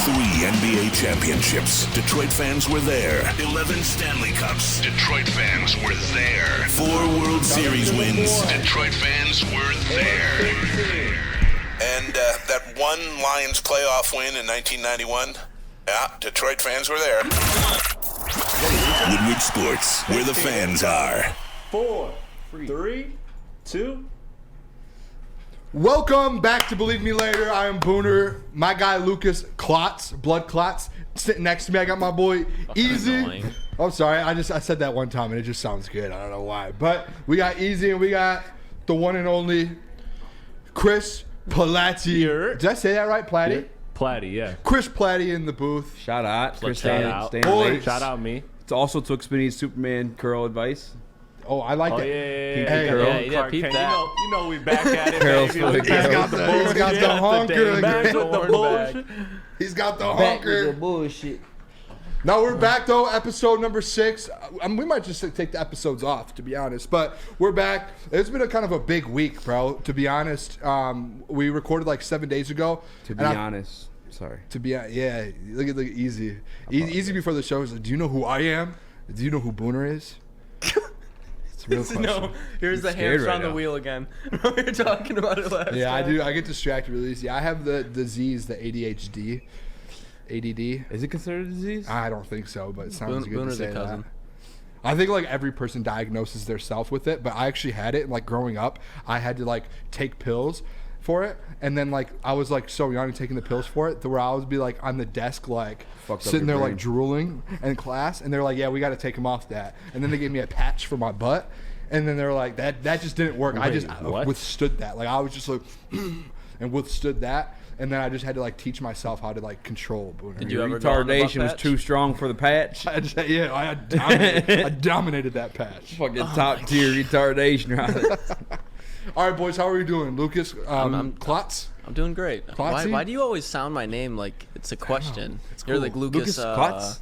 3 NBA championships. Detroit fans were there. 11 Stanley Cups. Detroit fans were there. 4 World Series wins. Detroit fans were there. And that one Lions playoff win in 1991? Yeah, Detroit fans were there. Woodward Sports, where the fans are. 4, 3, 2. Welcome back to Believe Me Later. I am Booner. My guy Lukas, blood clots, sitting next to me. I got my boy Easy. I'm sorry, I said that one time and it just sounds good. I don't know why. But we got Easy and we got the one and only Chris Platty. Did I say that right, Platty? Yeah. Platty, yeah. Chris Platty in the booth. Shout out. Chris Shout out. Shout out me. It also took Spinny's Superman curl advice. Oh, I like that. Yeah, peep that. You know we back at it, Curls baby. for the He's got the honker. Back with the bullshit. He's got the Back with honker. the bullshit. No, we're back though. Episode number 6. We might just take the episodes off, to be honest. But we're back. It's been a kind of a big week, bro. To be honest, we recorded like 7 days ago. To be honest, sorry. Yeah. Look at Easy. Easy before the show is like, do you know who I am? Do you know who Booner is? It's a real question. No, here's the hamster on the wheel again. We were talking about it last time. Yeah, I do. I get distracted really easy. I have the disease, the ADHD. ADD. Is it considered a disease? I don't think so, but it sounds good Booner's to say a cousin. that. I think like every person diagnoses themselves with it, but I actually had it. And like growing up, I had to like take pills for it, and then like I was like so young taking the pills for it, to where I would be like on the desk like sitting there like drooling in class, and they're like, "Yeah, we got to take him off that." And then they gave me a patch for my butt, and then they were like, "That just didn't work." I just withstood that. Like I was just like, and withstood that. And then I just had to like teach myself how to like control Booner. Did you ever retardation was too strong for the patch? I dominated that patch. Fucking top tier retardation, right? All right, boys, how are we doing? Lucas, Klotz? I'm doing great. Klotzy? Why do you always sound my name like it's a question? It's You're cool. like Lucas Klotz?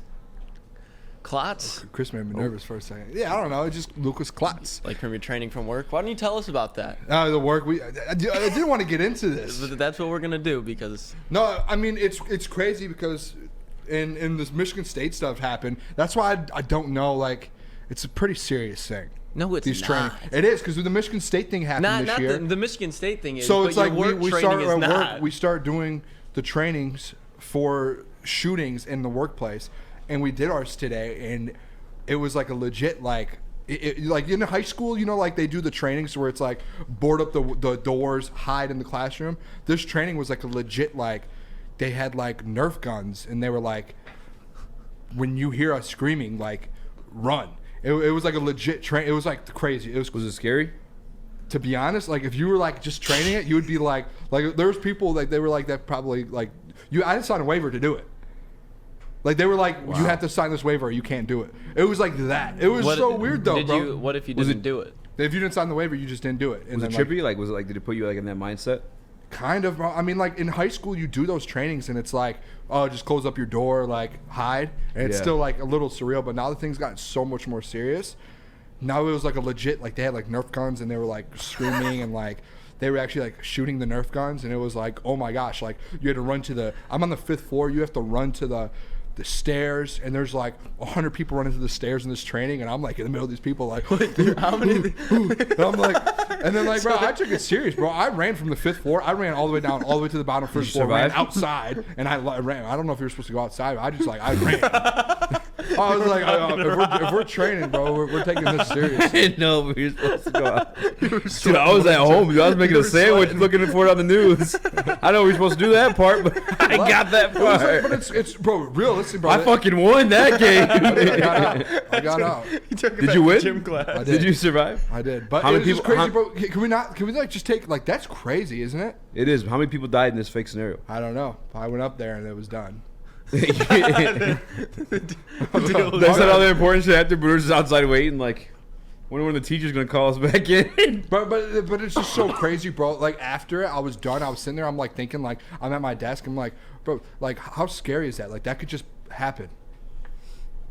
Klotz? Chris made me nervous for a second. Yeah, I don't know. It's just Lucas Klotz. Like from your training from work? Why don't you tell us about that? The work I didn't want to get into this. But that's what we're gonna do because No, I mean it's crazy because in this Michigan State stuff happened. That's why I don't know. Like it's a pretty serious thing. no, it's not. Training. It is because the Michigan State thing happened this year. The Michigan State thing is. So but it's like your work we training start is our not. work. We start doing the trainings for shootings in the workplace, and we did ours today, and it was like a legit like in high school, you know, like they do the trainings where it's like board up the doors, hide in the classroom. This training was like a legit like they had like Nerf guns, and they were like, when you hear us screaming, like run. It was like a legit train. It was like crazy. Was it scary? To be honest, like if you were like just training it, you would be like there was people like they were like that probably like I didn't sign a waiver to do it. Like they were like, wow. You have to sign this waiver or you can't do it. It was like that. It was so weird though, bro. What if you didn't do it? If you didn't sign the waiver, you just didn't do it. And was it trippy? Like was it like did it put you like in that mindset? Kind of, bro. I mean, like in high school, you do those trainings and it's like, oh, just close up your door, like hide, and it's still like a little surreal. But now the thing's gotten so much more serious. Now it was like a legit, like they had like Nerf guns and they were like screaming and like they were actually like shooting the Nerf guns, and it was like, oh my gosh, like you had to run to I'm on the 5th floor, you have to run to the stairs, and there's like 100 people running to the stairs in this training, and I'm like in the middle of these people like, how many? And I'm like, and then like, bro, I took it serious, bro. I ran from the 5th floor. I ran all the way down, all the way to the bottom first floor. Ran outside, and I ran. I don't know if you're supposed to go outside. But I ran. I was like, if we're training, bro, we're taking this serious. I didn't know we were supposed to go out. Dude, I was at home. Dude, I was making a sandwich looking for it on the news. I know we were supposed to do that part, but I got that part. But it's bro, realistic, bro. I fucking won that game. I got out. Did you win? Gym class. I did. Did you survive? I did. But how many people? Crazy, bro. Can we like just take like that's crazy, isn't it? It is. How many people died in this fake scenario? I don't know. I went up there and it was done. They said all the important shit after Booner's outside waiting, like, wonder when the teacher's gonna call us back in. But it's just so crazy, bro. Like after it, I was done. I was sitting there. I'm like thinking, like I'm at my desk. I'm like, bro, like how scary is that? Like that could just happen.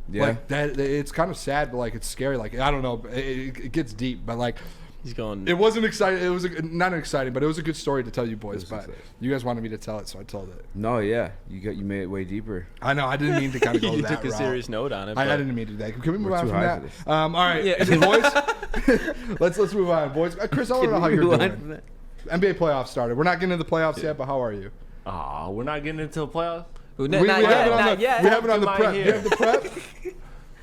Yeah. Like that. It's kind of sad, but like it's scary. Like I don't know. It gets deep, but like He's going. It wasn't exciting. It was not exciting, but it was a good story to tell you boys. But you guys wanted me to tell it, so I told it. No, yeah, you made it way deeper. I know. I didn't mean to kind of go You that took a route. serious note on it. I didn't mean to do that. Can we move on too from high that? for this. All right, Yeah. boys. let's move on, boys. Chris, I want to know how you're doing. NBA playoffs started. We're not getting into the playoffs yet, but how are you? We're not getting into the playoffs. We have it on the prep. Here. You have the prep.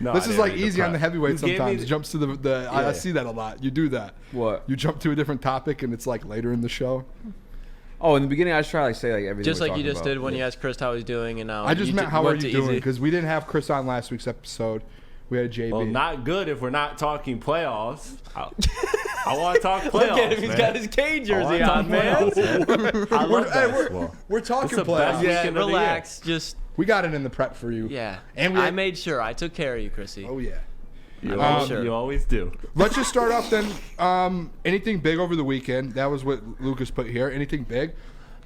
No, this is like easy on the heavyweight sometimes. the- Jumps to the I see that a lot. You do that. What? You jump to a different topic and it's like later in the show. Oh, in the beginning, I just try to say like everything. Just we're like you talking just about. did when you asked Chris how he's doing, and now I just meant how are went you to doing? easy. Because we didn't have Chris on last week's episode. We had JB. Well, not good if we're not talking playoffs. I want to talk playoffs. Look at him, he's man. got his K jersey I on, wanna man. talk playoffs, man. I love basketball. We're talking It's the best playoffs. Yeah, weekend of the year. relax. Just We got it in the prep for you. yeah. And we I had- made sure. I took care of you, Chrissy. Oh yeah. Sure. You always do. Let's just start off then. Anything big over the weekend? That was what Lucas put here. Anything big?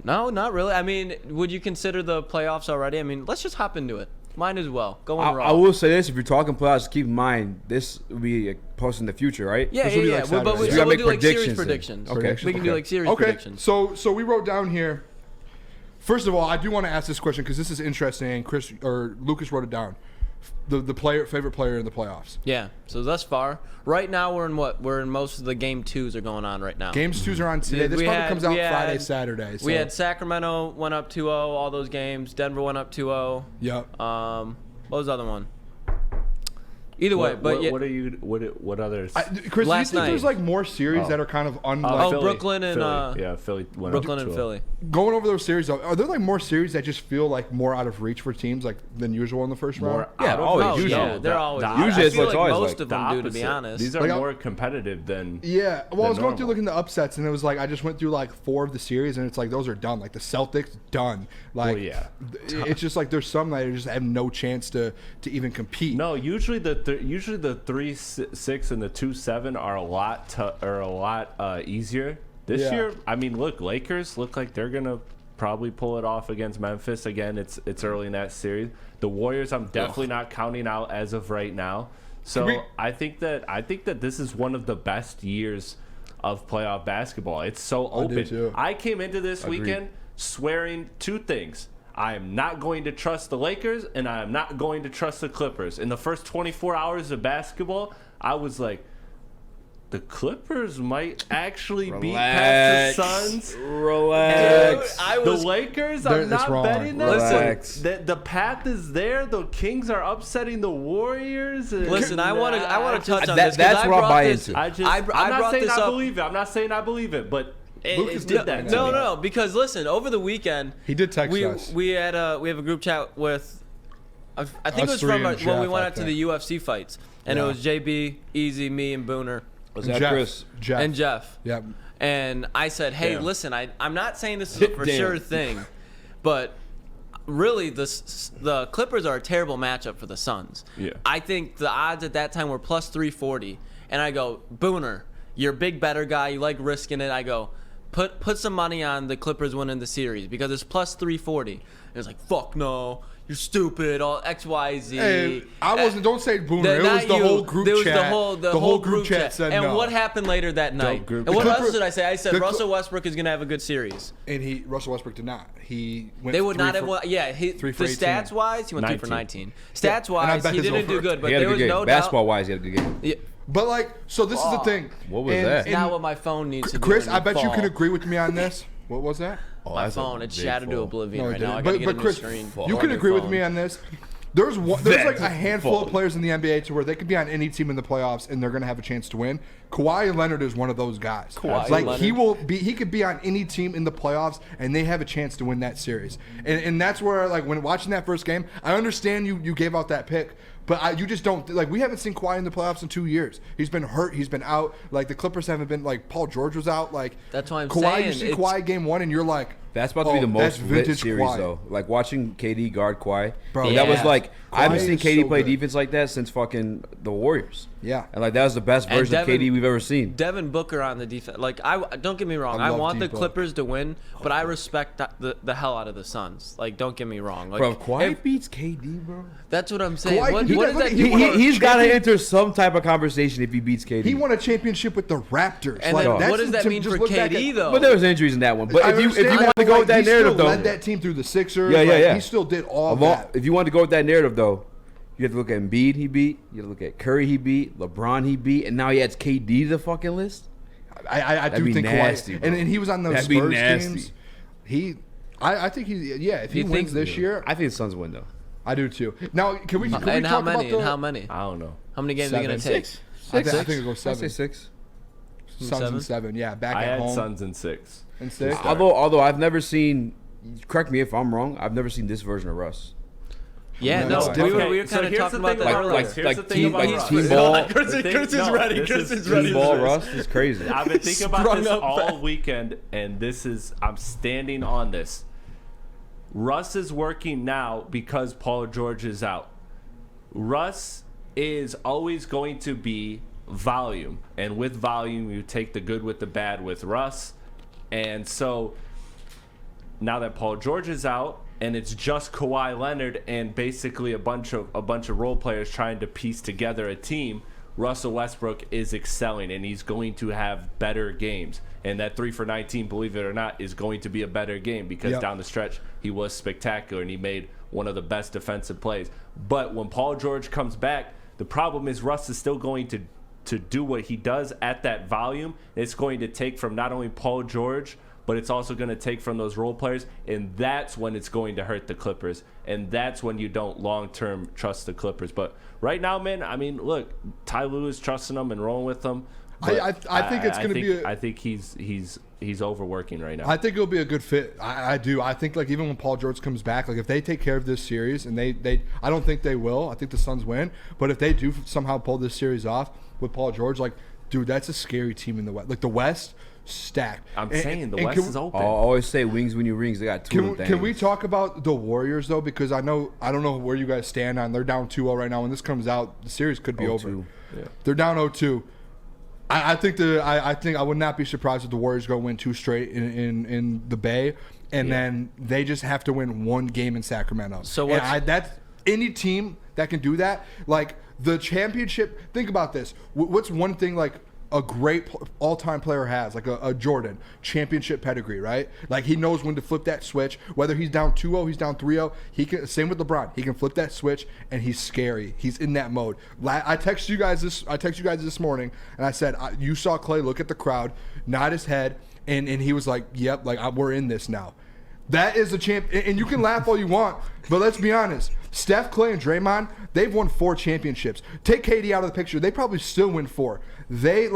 No, not really. I mean, would you consider the playoffs already? I mean, let's just hop into it. Mine as well. Going raw. I will say this: if you're talking playoffs, keep in mind this will be a post in the future, right? Yeah, This will be yeah, like yeah. But Saturday. So we'll you gotta do make like series predictions then. predictions. Okay. We can do like series Okay. predictions. So we wrote down here. First of all, I do want to ask this question because this is interesting. And Chris or Lucas wrote it down. The favorite player in the playoffs. Yeah. So thus far, right now we're in what? We're in most of the game twos are going on right now. Games 2s are on today. This We probably had- comes out we had- Friday, Saturday. So. We had Sacramento went up 2-0, all those games. Denver went up 2-0. Yep. What was the other one? Either way, but yeah. What others? Chris, Last do you think there's night. like more series that are kind of unlike Oh, Brooklyn and, Philly went Brooklyn up and 2-0. Philly. going over those series? Though, are there like more series that just feel like more out of reach for teams like than usual in the first round? More Yeah, out of always. Oh, reach. Usually. yeah, they're always. the- Usually I it's feel what's like always most like of The them do, to be opposite. honest. These are Like, more competitive than. Yeah, well, I was going through normal. looking at the upsets, and it was like I just went through like 4 of the series, and it's like those are done. Like the Celtics, done. Like, yeah. it's just like there's some that just have no chance to even compete. No, usually the 3-6 and the 2-7 are a lot easier. This Yeah. year, I mean, look, Lakers look like they're gonna probably pull it off against Memphis again. It's early in that series. The Warriors, I'm definitely not counting out as of right now. So I think that this is one of the best years of playoff basketball. It's so open. too. I came into this weekend swearing 2 things. I am not going to trust the Lakers, and I am not going to trust the Clippers. In the first 24 hours of basketball, I was like, the Clippers might actually beat past the Suns. Relax. The Lakers, I'm That's not wrong. betting them. Relax. The path is there. The Kings are upsetting the Warriors. Listen, I want to touch on That- this. 'cause that's I what I brought buy this- into. I just, I I'm brought not saying this I up. believe it. I'm not saying I believe it, but Lucas did that. to No, me. because listen, over the weekend He did text us. We have a group chat with, I think Us it was three from and when Jeff, we went I out to think. the UFC fights, and Yeah. it was JB, Easy, me, and Booner, Was And that Chris? Jeff. and Jeff. Yeah. And I said, hey, Damn. listen, I'm not saying this is a for Damn. sure thing, but really the Clippers are a terrible matchup for the Suns. Yeah. I think the odds at that time were plus 340. And I go, Booner, you're a big better guy. You like risking it. I go, put some money on the Clippers winning the series because it's plus 340. And it's like, fuck no. You're stupid. All X, Y, Z. Hey, I wasn't. Don't say Booner. It Not was the you. whole group There was chat. the whole group chat chat. said and no. what happened later that night? group And what chat. else did I say? I said The Russell Westbrook is going to have a good series. And Russell Westbrook did not. He went. They would 3 not have for- won. Yeah, three for 18. stats wise, he went 2 for 19. Stats and I wise, bet he his didn't do over. good, but He had a there good was game. no Basketball doubt. wise, he had a good game. Yeah, But like, so this is the thing. What was that? it's not what my phone needs to do. Chris, when I you bet you fall. can agree with me on this. What was that? Oh, My that's a phone, it's big shattered to fall. oblivion No, it right now. I didn't. gotta get a But new Chris, screen. you on can your agree with phone. me on this. There's like a handful of players in the NBA to where they could be on any team in the playoffs and they're going to have a chance to win. Kawhi Leonard is one of those guys. Kawhi like Leonard. he could be on any team in the playoffs and they have a chance to win that series. And that's where like when watching that first game, I understand you gave out that pick. But you just don't like. We haven't seen Kawhi in the playoffs in 2 years. He's been hurt. He's been out. Like the Clippers haven't been. Like Paul George was out. Like That's why I'm Kawhi, saying you see it's- Kawhi game 1, and you're like, That's about to be the that's most lit vintage series, Kawhi. though. Like, watching KD guard Kawhi. Bro, That was yeah. like, I haven't Kawhi seen is KD so play good. defense like that since fucking the Warriors. Yeah. And, like, that was the best And version of Devin- KD we've ever seen. Devin Booker on the defense. Like, don't get me wrong. I I love want the D-Book. Clippers to win, but I respect the hell out of the Suns. Like, don't get me wrong. Like, Bro, if Kawhi if- beats KD, bro. that's what I'm saying. Kawhi- What he does does- that he do? won a He's got to champion- enter some type of conversation if he beats KD. He won a championship with the Raptors. And like, then that's what does that to mean just for look back KD at- though? But there was injuries in that one. But I if you understand want to but, go like, with that he still narrative, though. led that team through the Sixers. Yeah, like, yeah. He still did all that. If you want to go with that narrative, though, you have to look at Embiid he beat. You have to look at Curry he beat. LeBron he beat. And now he adds KD to the fucking list. I That'd do be think nasty, Kawhi, bro. and he was on those That'd be Spurs nasty. teams. I think if he You wins think- this year, I think the Suns win, though. I do too. Now, can we And talk how about many? the, And how many? I don't know. How many games are you gonna Seven. take? I think it'll go I seven. say 6. Suns Seven? and 7. Yeah, back I at had home. Suns in 6. And 6. Although I've never seen, correct me if I'm wrong, I've never seen this version of Russ. Yeah, No, no, it's we different. were So kind of here's talking the about thing that about earlier. Russ. Here's Like the thing team- about like Russ. team No, ball. the thing- Chris is no, ready. this Chris is- is ready. Team ball Russ is crazy. I've been thinking about Sprung this up all fast. weekend, and I'm standing on this. Russ is working now because Paul George is out. Russ is always going to be volume, and with volume, you take the good with the bad with Russ. And so now that Paul George is out, and it's just Kawhi Leonard and basically a bunch of role players trying to piece together a team, Russell Westbrook is excelling, and he's going to have better games. And that 3 for 19, believe it or not, is going to be a better game because Yep. down the stretch he was spectacular and he made one of the best defensive plays. But when Paul George comes back, the problem is Russ is still going to do what he does at that volume. It's going to take from not only Paul George, but it's also going to take from those role players, and that's when it's going to hurt the Clippers, and that's when you don't long-term trust the Clippers. But right now, man, I mean, look, Ty Lue is trusting them and rolling with them. I think it's going to be. I think he's overworking right now. I think it'll be a good fit. I do. I think like even when Paul George comes back, like if they take care of this series, and they I don't think they will. I think the Suns win, but if they do somehow pull this series off with Paul George, like, dude, that's a scary team in the West. Like the West stacked. I'm And- saying the and West is open. I always say wings when you rings. They got 2 of them Can we things. talk about the Warriors though? Because I don't know where you guys stand on. They're down 2-0 right now. When this comes out, the series could be over. 0-2. Yeah. They're down 0-2. I think I would not be surprised if the Warriors go win 2 straight in the Bay, and then they just have to win 1 game in Sacramento. So And that's any team that can do that. Like the championship. Think about this. What's one thing like a great all-time player has, like a Jordan, championship pedigree, right? Like he knows when to flip that switch. Whether he's down 2-0, he's down 3-0, he can. Same with LeBron. He can flip that switch, and he's scary. He's in that mode. I texted you guys this morning, and I said you saw Clay look at the crowd, nod his head, and he was like, "Yep, like we're in this now." That is a champ, and you can laugh all you want, but let's be honest. Steph, Clay, and Draymond, they've won 4 championships. Take KD out of the picture, they probably still win 4. They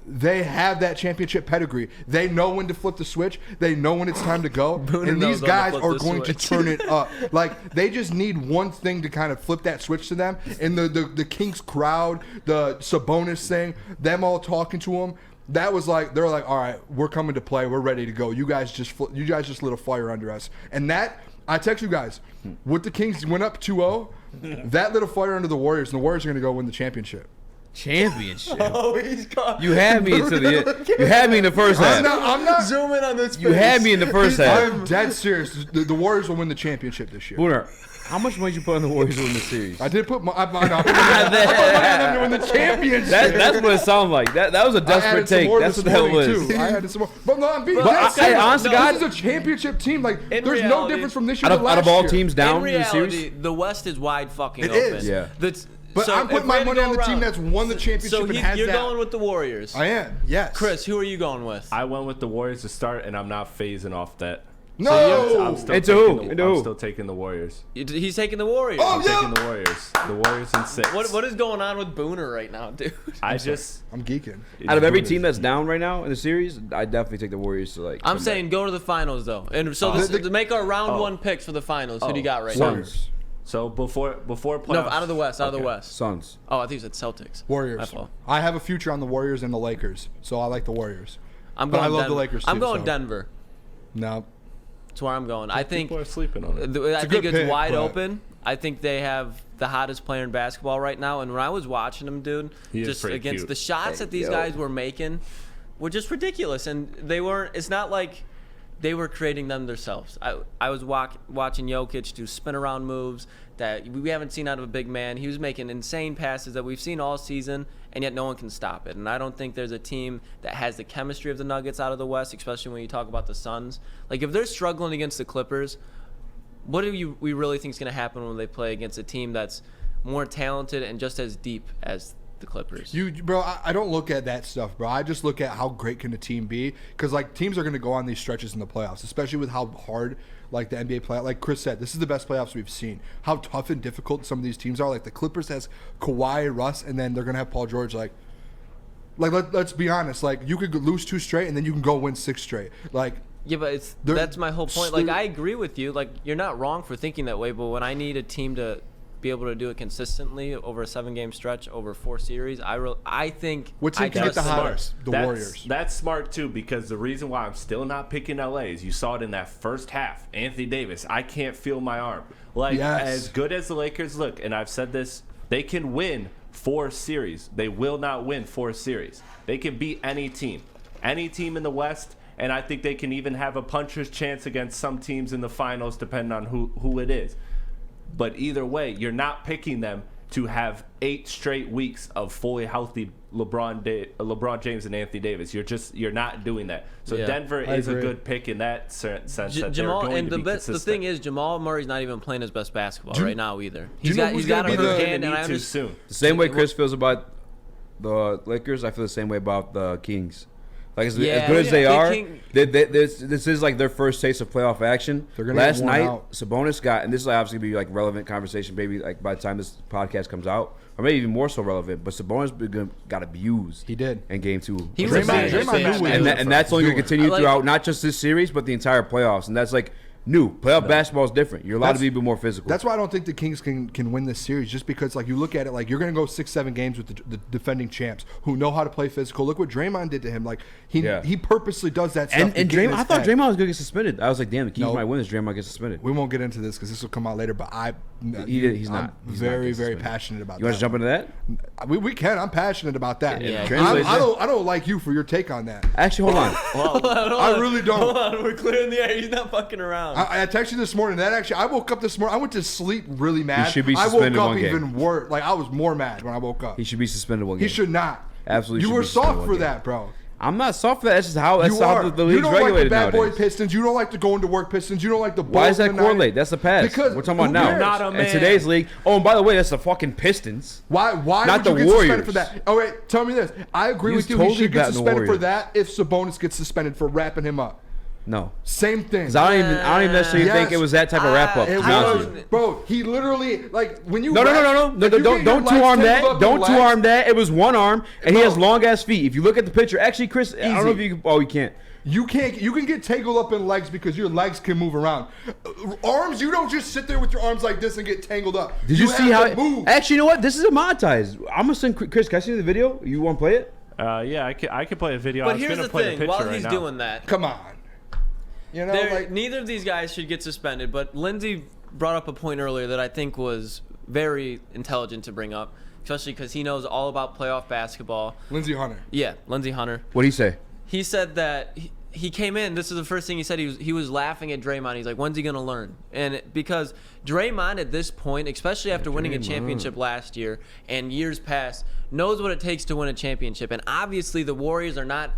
they have that championship pedigree. They know when to flip the switch. They know when it's time to go. Booner And these knows when to guys flip are the going to switch. turn it up. Like they just need one thing to kind of flip that switch to them. And the Kings crowd, the Sabonis thing, them all talking to them. That was like they're like, all right, we're coming to play. We're ready to go. You guys just lit a fire under us. And that I text you guys, with the Kings went up 2-0. That lit a fire under the Warriors, and the Warriors are going to go win the championship. Championship. Oh, he's gone. You had me into the. You had me in the first half. I'm not. Zoom in on this. You had me in the first half. I'm dead serious. The Warriors will win the championship this year. Booner, how much money did you put on the Warriors to win the series? I did put I put money on them to win the championship. That's what it sounded like. That was a I desperate added some take. more That's this what the hell it morning, was. too. I added some more. But no, I'm being But dead I- serious. honest to God- This is a championship team. Like, In there's no reality- difference from this year Out to of, last out of all year. teams down In in the reality, series, the West is wide fucking It open. is. Yeah. But I'm putting my money on the team that's won the championship So and has you're that. going with the Warriors. I am. Yes. Chris, who are you going with? I went with the Warriors to start, and I'm not phasing off that. No. I'm still Into taking who? the- Into I'm who? still taking the Warriors. He's taking the Warriors. Oh, I'm yeah. taking the Warriors. The Warriors in 6. What is going on with Booner right now, dude? I just I'm geeking. out of every team that's down right now in the series, I definitely take the Warriors to like. I'm come saying go to the finals though, and so this, to make our round 1 picks for the finals. Who do you got right now? Warriors. so before playoffs. No, out of the West. Out of the Okay. West. back. Suns. Oh, I think you said Celtics. My Warriors. fault. I have a future on the Warriors and the Lakers, so I like the Warriors. I'm But going I love the Denver. Lakers, I'm too, going so. Denver. No. That's where I'm going. I think People are sleeping on it. I think it's pick, wide but- open. I think they have the hottest player in basketball right now. And when I was watching him, dude, He is just pretty against cute. the shots that these guys were making were just ridiculous. And they weren't. It's not like they were creating them themselves. I was watching Jokic do spin around moves that we haven't seen out of a big man. He was making insane passes that we've seen all season, and yet no one can stop it. And I don't think there's a team that has the chemistry of the Nuggets out of the West, especially when you talk about the Suns. Like, if they're struggling against the Clippers, what do we really think is going to happen when they play against a team that's more talented and just as deep as the Clippers? Bro, I don't look at that stuff, bro. I just look at how great can a team be, because like teams are going to go on these stretches in the playoffs, especially with how hard like the NBA playoff. Like Chris said, this is the best playoffs we've seen. How tough and difficult some of these teams are. Like the Clippers has Kawhi, Russ, and then they're going to have Paul George. Like let's be honest. Like you could lose 2 straight, and then you can go win 6 straight. Like. Yeah, but that's my whole point. Like, I agree with you. Like, you're not wrong for thinking that way, but when I need a team to be able to do it consistently over a 7-game stretch, over 4 series, I think What team can get the smart. hottest? The Warriors. That's smart too, because the reason why I'm still not picking LA is you saw it in that first half. Anthony Davis, I can't feel my arm. Like, Yes. as good as the Lakers look, and I've said this, they can win 4 series. They will not win 4 series. They can beat any team in the West. And I think they can even have a puncher's chance against some teams in the finals, depending on who it is. But either way, you're not picking them to have 8 straight weeks of fully healthy LeBron James and Anthony Davis. You're not doing that. So Yeah, Denver I is a agree. good pick in that sense. That Jamal, they're going and to be the consistent. thing is, Jamal Murray's not even playing his best basketball right now either. you know who's He's got gonna a be hurt the- hand, and I too understand. soon. The same way Chris feels about the Lakers, I feel the same way about the Kings. Like as good as they are, this is like their first taste of playoff action. They're gonna Last get worn night, out. Sabonis got, and this is obviously gonna be like relevant conversation, maybe like by the time this podcast comes out, or maybe even more so relevant. But Sabonis got abused. He did. in Game 2. He was Draymond insane. knew what he was and doing. that's only gonna continue I like- throughout not just this series, but the entire playoffs. And that's like new playoff basketball is different. You're allowed to be a bit more physical. That's why I don't think the Kings can win this series, just because like you look at it, like you're gonna go 6-7 games with the defending champs who know how to play physical. Look what Draymond did to him. Like he purposely does that stuff. and to get in Draymond, his I thought head. Draymond was gonna get suspended. I was like, damn, the Kings Nope. might win this. Draymond gets suspended. We won't get into this because this will come out later. But He's not. I'm He's not very getting very suspended. passionate about You that. want to jump into that? We can. I'm passionate about that. Yeah. I don't like you for your take on that. Actually, hold on. I really don't. Hold on, we're clearing the air. He's not fucking around. I texted you this morning. That actually, I woke up this morning. I went to sleep really mad. should be I suspended woke up one game. even worse. Like I was more mad when I woke up. He should be suspended one game. He should not. Absolutely You should were be suspended soft one for game. that, bro. I'm not soft for that. That's just how that's You how are. the You league's don't like the regulated bad boy nowadays. Pistons. You don't like the going to work Pistons. You don't like the Bulls. Why does that and the correlate? Niners. That's the past. Because we're talking about who now. cares? Not a In man. today's league. Oh, and by the way, that's the fucking Pistons. Why Not would you the get Warriors. suspended for that? Oh wait, tell me this. I agree He was with you. totally He should get batting the suspended for Warriors. that if Sabonis gets suspended for wrapping him up. No, Same thing. because I don't even necessarily Yes. think it was that type of wrap up. It To be honest was, with you. bro. He literally like when you No, like, don't you get your don't legs two arm tangled that. up in Don't legs. two arm that. It was one arm, and he No. has long ass feet. If you look at the picture, actually, Chris, I don't know if Easy. you. Oh, you can't. You can get tangled up in legs because your legs can move around. Arms, you don't just sit there with your arms like this and get tangled up. Did you see how? have to move? Actually, you know what? This is a montage. I'm gonna send Chris. Can I see the video? You want to play it? Yeah, I can play a video. I But was here's gonna the play thing: the while picture he's right now. doing that, Come on. You know, like neither of these guys should get suspended. But Lindsey brought up a point earlier that I think was very intelligent to bring up, especially because he knows all about playoff basketball. Lindsey Hunter. Yeah, Lindsey Hunter. What do you say? He said that he came in. This is the first thing he said. He was laughing at Draymond. He's like, "When's he gonna learn?" And because Draymond at this point, especially after winning a championship last year and years past, knows what it takes to win a championship. And obviously, the Warriors are not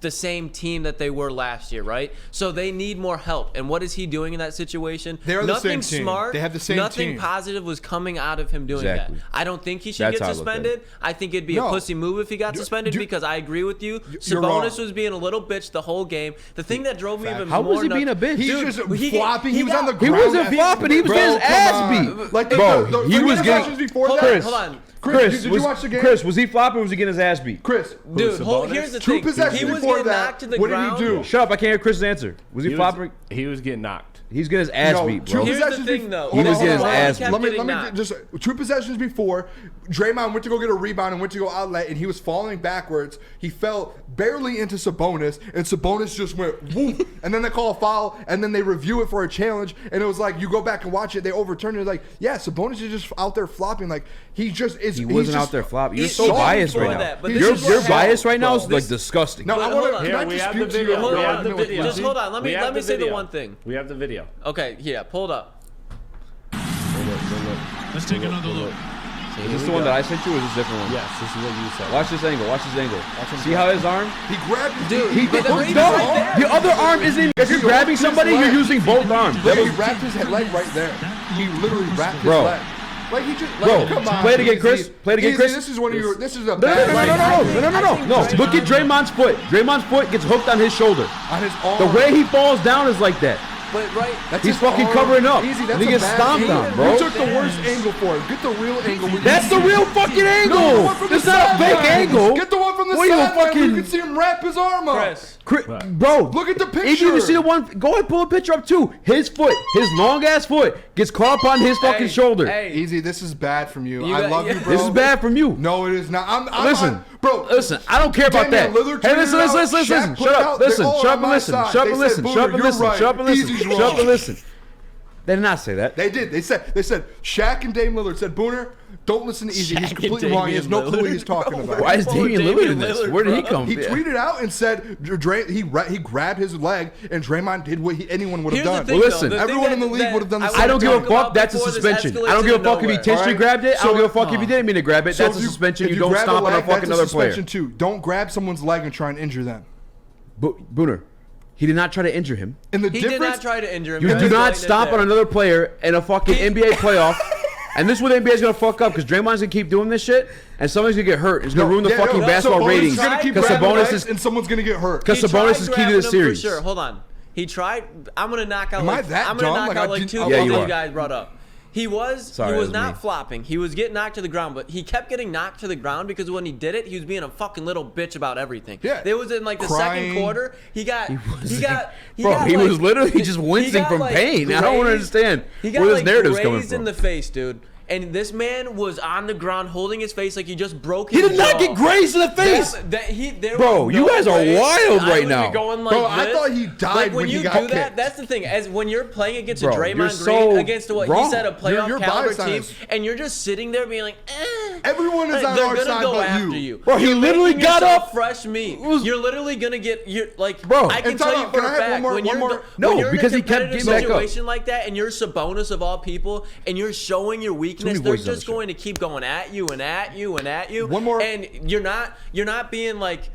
the same team that they were last year, right? So they need more help. And what is he doing in that situation? They're the Nothing same team. smart. They have the same nothing team. positive was coming out of him doing Exactly. that. I don't think he should That's get how I look at it. suspended. I think it'd be No. a pussy move if he got suspended because I agree with you. You're wrong. Sabonis was being a little bitch the whole game. The thing that drove me even How more was he nuts- being a bitch? He's Dude, just he- flopping. He was got- on the He ground. wasn't flopping. He was Bro, getting his come ass on. beat. Like Bro, he was interceptions getting. before Hold that. on, hold on. Chris, did you watch the game? Chris, was he flopping or was he getting his ass beat? Chris, dude, here's the two thing. possessions He was before getting that. knocked to the What ground. did he do? Shut up! I can't hear Chris's answer. Was he flopping? He was getting knocked. He's getting his ass beat, bro. Here's the thing, though. He was getting his ass beat. Let me just 2 possessions before, Draymond went to go get a rebound and went to go outlet, and he was falling backwards. He fell barely into Sabonis, and Sabonis just went whoop, and then they call a foul, and then they review it for a challenge, and it was like you go back and watch it, they overturn it, like Sabonis is just out there flopping, like he just is. He wasn't out there flopping. You're so biased right now. Your bias right now is like disgusting. No, I want to. We have the video. Just hold on. Let me say the one thing. We have the video. Okay, yeah, pull it up. Let's take another look. Is this the one that I sent you, or is this a different one? Yes, this is what you said. Watch this angle. See how his arm? He grabbed his Dude, he but did the The other arm isn't. If you're grabbing somebody, you're using both arms. He wrapped his leg right there. He literally wrapped his leg. Like he just, Bro, come on. play it again, Chris. Play it again, Chris. This is one of your. This is a No. bad. No. Look at Draymond's foot. Draymond's foot gets hooked on his shoulder. On his arm. The way he falls down is like that. But He's fucking covering up. Easy, And he gets stomped on, You bro. took the worst angle for it. Get the real angle. That's the real fucking No, the angle. one from the It's not a fake sideline. angle. Get the one from the What are you, sideline where fucking- you can see him wrap his arm up. Bro, Look at the If you picture. can see the one, go ahead and pull a picture up too. His foot, his long ass foot, gets caught up on his fucking shoulder. Easy, this is bad from you. You I got- love you, yeah. bro. This is bad from you. No, it is not. Listen, bro. Listen, I don't care about that. Damian Lillard Hey, tweeted listen, it out. listen. Shaq put Shut it up, out. They're listen. all Shut on up and my listen. side. Shut up They and said, listen. Booner, Shut up and you're listen. right. Shut up and listen. Easy's Shut up and wrong. listen. They did not say that. They did. They said Shaq and Dame Lillard said, Booner, don't listen to Easy. He's Shaq completely and wrong. He has no Damian clue what Lillard, he's talking bro. about. Why is Damian Lillard in this? Where did he come He from? tweeted out and said he grabbed his leg and Draymond did what anyone would have Here's the done. thing, Well, listen, though, the everyone thing in the league that would have done the I same I don't give a talked about fuck. That's a before this suspension. escalates I don't give a into fuck if he nowhere. intentionally grabbed it. I don't give a fuck if he didn't mean to grab it. So That's a if suspension. if You don't grab stop a on a leg, fucking that's other player. suspension too. Don't grab someone's leg and try and injure them. Booner, he did not try to injure him. And the He difference, did not try to injure him. You He do was not letting it stop there. on another player in a fucking NBA playoff. And this is what the NBA is going to fuck up because Draymond's going to keep doing this shit and somebody's going to get hurt. It's going to ruin the fucking basketball Sabonis ratings is gonna keep because grabbing Sabonis legs is and someone's gonna get hurt. because He Sabonis tried is key to grabbing the him series. For sure. Hold on. He tried. I'm gonna knock out. Am I Like, that I'm gonna dumb? knock Like, out I like didn't- two Yeah, things you you are. guys brought up. He was Sorry, that was not me. flopping. He was getting knocked to the ground, but he kept getting knocked to the ground because when he did it, he was being a fucking little bitch about everything. Yeah. There was in like the Crying. second quarter, he got Bro, got, he like- was literally just wincing got, from like, pain. I don't grazed- understand He got where this like narrative's coming grazed in from. the face, dude. And this man was on the ground holding his face like he just broke He his did not jaw. get grazed in the face. There Bro, was you no guys are way wild I right would now. be going like Bro, I this. thought he died like when you he got do that. kicked. That's the thing. As when you're playing against Bro, a Draymond you're Green so against what wrong. he said, a playoff You're caliber biased on team, this. and you're just sitting there being like, Everyone is like, on they're our gonna side go but after you. you. Bro, he You're literally making got yourself up. fresh meat. Was- You're literally gonna get. You're like, Bro. I can And tell time you out, for can a I have fact one more- when one you're more- No, when you're because in a he kept competitive getting back up. situation like that, and you're Sabonis of all people, and you're showing your weakness, they're voices on just the show. going to keep going at you and at you and at you. One more- and you're not being like.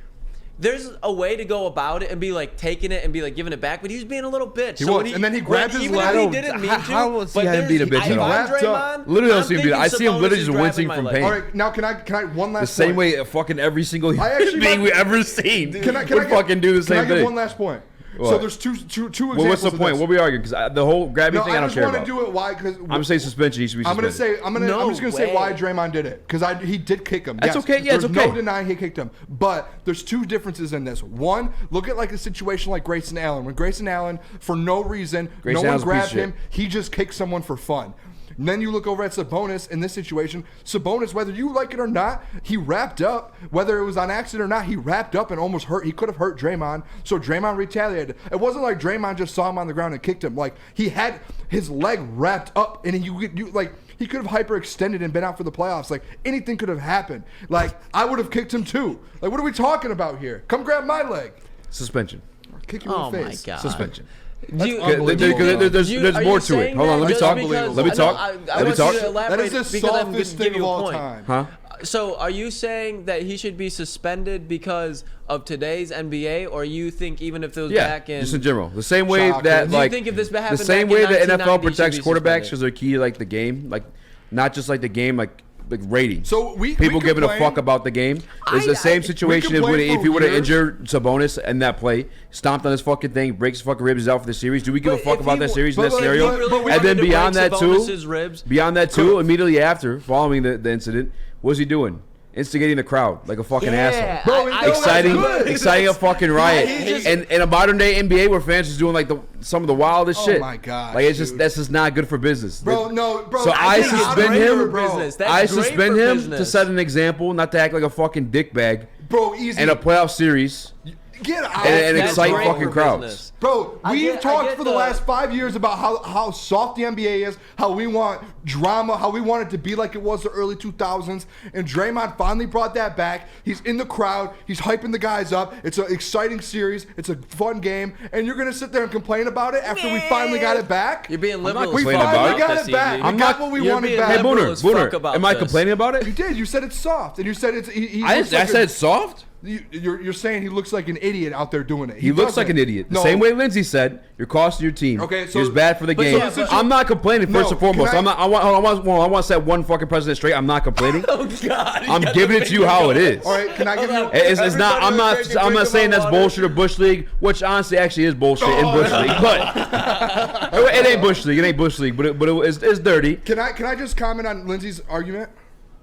There's a way to go about it and be like taking it and be like giving it back, but he was being a little bitch. He So was, when and then he grabbed his even leg. if he didn't mean to. How was he but having there's- beat a bitch if at all? I'm Wrapped up. Draymond, Literally don't I'm see him beat it. I thinking see him Sabonis literally is just grabbing wincing my from leg. pain. All right, now can I one last The same point? way fucking every single I actually being might- we ever seen Can I would get- fucking do the Can I same get thing. one last point? What? So there's two examples. Well, what's the of point? this. What are we arguing? Because the whole grabbing No, thing I I don't just care want to about. do it. Why? Because I'm saying suspension. He should be I'm suspended. I'm just gonna say why Draymond did it because he did kick him. That's Yes, okay. Yeah, it's there's okay. no denying he kicked him. But there's two differences in this. One, look at like a situation like Grayson Allen. When Grayson Allen, for no reason, Grayson no one Allen's a piece grabbed of shit. him. He just kicked someone for fun. And then you look over at Sabonis in this situation. Sabonis, whether you like it or not, he wrapped up. Whether it was on accident or not, he wrapped up and almost hurt. He could have hurt Draymond. So Draymond retaliated. It wasn't like Draymond just saw him on the ground and kicked him. Like he had his leg wrapped up, and you like he could have hyperextended and been out for the playoffs. Like anything could have happened. Like I would have kicked him too. Like what are we talking about here? Come grab my leg. Suspension. I'll kick you Oh in the my face. god. Suspension. You- Unbelievable. There's are more you to it. saying Hold on, that let me just talk. because- Let me no, talk. I Let me want talk. you to elaborate That is the because I'm softest gonna thing give of you a all point. time. Huh? So, are you saying that he should be suspended because of today's NBA, or you think even if it was Yeah, back in just in general. The same way Shocker. that Do you like think if this the happened same back way in the NFL 1990, he should protects be quarterbacks suspended? because they're key to like the game, like not just like the game, like like ratings. So people we giving a complain. fuck about the game. It's the same situation as if he would have injured Sabonis in that play, stomped on his fucking thing, breaks his fucking ribs, he's out for the series. Do we give a fuck about that series in that scenario? And then beyond that too, immediately after, following the incident, what was he doing? Instigating the crowd like a fucking asshole. Bro, exciting a fucking riot. And in a modern day NBA where fans is doing like some of the wildest shit. Oh my god. Like that's just not good for business. Bro, no, bro. So I suspend him. I That's suspend great for him business. to set an example, not to act like a fucking dickbag Bro, easy. in a playoff series Get out. and That's excite great fucking for crowds. business. Bro, I we've get talked for the the- last 5 years about how soft the NBA is, how we want drama, how we want it to be like it was the early 2000s, and Draymond finally brought that back. He's in the crowd. He's hyping the guys up. It's an exciting series. It's a fun game, and you're gonna sit there and complain about it after we finally got it back? You're being liberal. We complaining finally about got it back. I'm We got not- what we You're wanted being back. Hey, liberal Booner, as fuck about am I this. complaining about You it? did. You said it's soft, and you said it's. I said soft. You're saying he looks like an idiot out there doing it. He looks like an idiot. The same way Lindsay said, you're costing your team. Okay, so- it's bad for the But game. yeah, but- I'm not complaining. First No, and foremost, can I- I want to set one fucking president straight. I'm not complaining. Oh God! I'm giving it to you how it is. All right, can I give you? It's not. I'm not. Everybody I'm not drink saying my that's water. bullshit or bush league, which honestly actually is bullshit in bush league. But it ain't bush league. It ain't bush league. But it's dirty. Can I just comment on Lindsay's argument?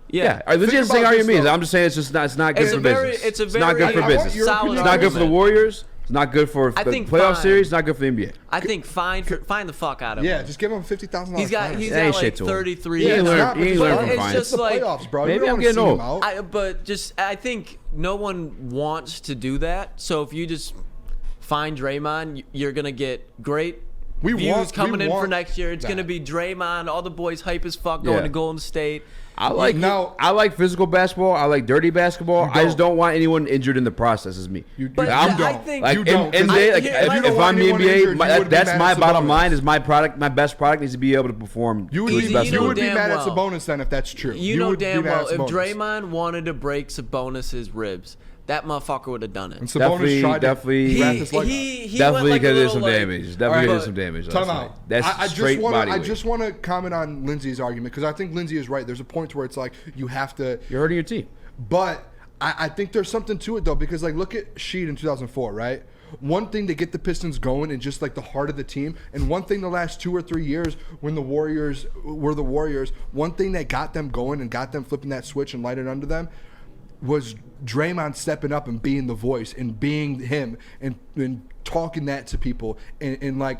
Yeah. Lindsay Think doesn't say about how you this, mean. though. I'm just saying it's just not. It's not good It's for a very- business. it's a not good very- for I want business. your Solid opinion. It's not good for the argument. Warriors. It's not good for I the think playoff fine. series. It's not good for the NBA. I think find the fuck out of Yeah, him. just give him $50,000. He's got That ain't like shit to him. 33. He ain't it's learned- not, he ain't but learned it's from it's fine. just the like- playoffs, bro. Maybe You don't I'm wanna getting see him old. out. But I think no one wants to do that. So if you just find Draymond, you're gonna get great views coming in for next year. It's that. gonna be Draymond, all the boys hype as fuck going Yeah. to Golden State. I like physical basketball. I like dirty basketball. I just don't want anyone injured in the process. Is me. But I'm I done. think Like You don't, in 'cause day, I- like, here- you if don't want I'm the anyone NBA, injured, you would be that's mad my at bottom Sabonis. line. Is my product. My best product needs to be able to perform. You would to be, its best you know you would be damn mad well. at Sabonis then if that's true. You know would be damn mad well at if Sabonis. Draymond wanted to break Sabonis's ribs, that motherfucker would have done it. And Sabonis tried to definitely- wrap his leg up. He Definitely went like a could have did little, some like- damage. All Definitely right, did some damage. Time last out. night. That's I straight body I weight. just want to comment on Lindsay's argument because I think Lindsay is right. There's a point where it's like you have to. You're hurting your team. But I think there's something to it though because like look at Sheed in 2004, right? One thing to get the Pistons going and just like the heart of the team, and one thing the last 2 or 3 years when the Warriors were the Warriors, one thing that got them going and got them flipping that switch and lighting under them was Draymond stepping up and being the voice and being him and talking that to people and like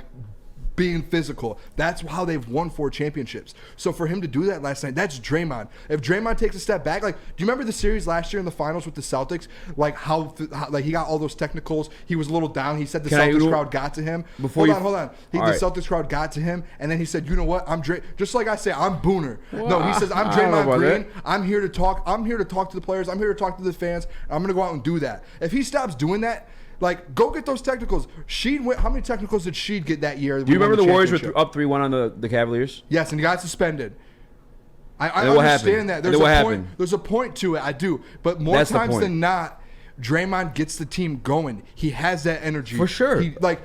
being physical. That's how they've won 4 championships. So for him to do that last night, that's Draymond. If Draymond takes a step back, like, do you remember the series last year in the finals with the Celtics? Like how like he got all those technicals. He was a little down. He said the Celtics crowd got to him. Hold on. The Celtics crowd got to him, and then he said, "You know what? I'm just like I say, I'm Booner." No, he says, "I'm Draymond Green. I'm here to talk. I'm here to talk to the players. I'm here to talk to the fans. I'm gonna go out and do that." If he stops doing that. Like, go get those technicals. How many technicals did Sheed get that year? Do you remember the Warriors were up 3-1 on the Cavaliers? Yes, and he got suspended. I what understand happened? that. There's a point to it. I do. But more That's the times point. than not, Draymond gets the team going. He has that energy. For sure.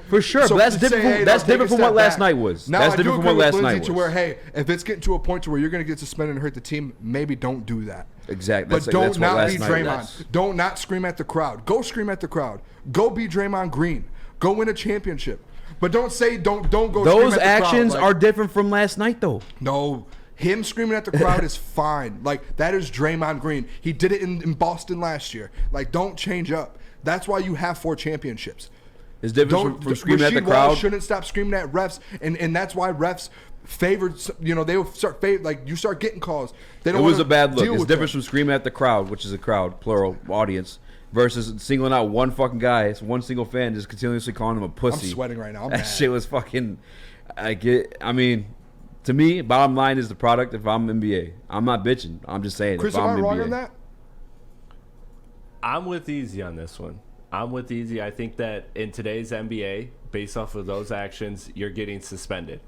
For sure. So But that's to different say, from- hey, that's no, take different a from what step last back. night was. Now, That's I do different from agree what with last Lindsay night to was. where, hey, if it's getting to a point to where you're going to get suspended and hurt the team, maybe don't do that. Exactly. But don't that's what not last be night was. Draymond. Don't not scream at the crowd. Go scream at the crowd. Go be Draymond Green. Go win a championship. But don't say don't go. Scream Those at the actions crowd. are different from last night, though. No. Him screaming at the crowd is fine. Like, that is Draymond Green. He did it in Boston last year. Like, don't change up. That's why you have 4 championships. It's different from screaming at the Rasheed Wallace crowd. shouldn't stop screaming at refs, and that's why refs favored. You know, they will start like you start getting calls. They It don't. was wanna a bad look. deal It's with different them. from screaming at the crowd, which is a crowd, plural, audience, versus singling out one fucking guy. It's one single fan just continuously calling him a I'm pussy. sweating right now. I'm That mad. shit was fucking. I mean, to me, bottom line is the product. If I'm NBA, I'm not bitching. I'm just saying. Chris, if am I I'm wrong NBA, on that? I'm with Easy on this one. I'm with Easy. I think that in today's NBA, based off of those actions, you're getting suspended.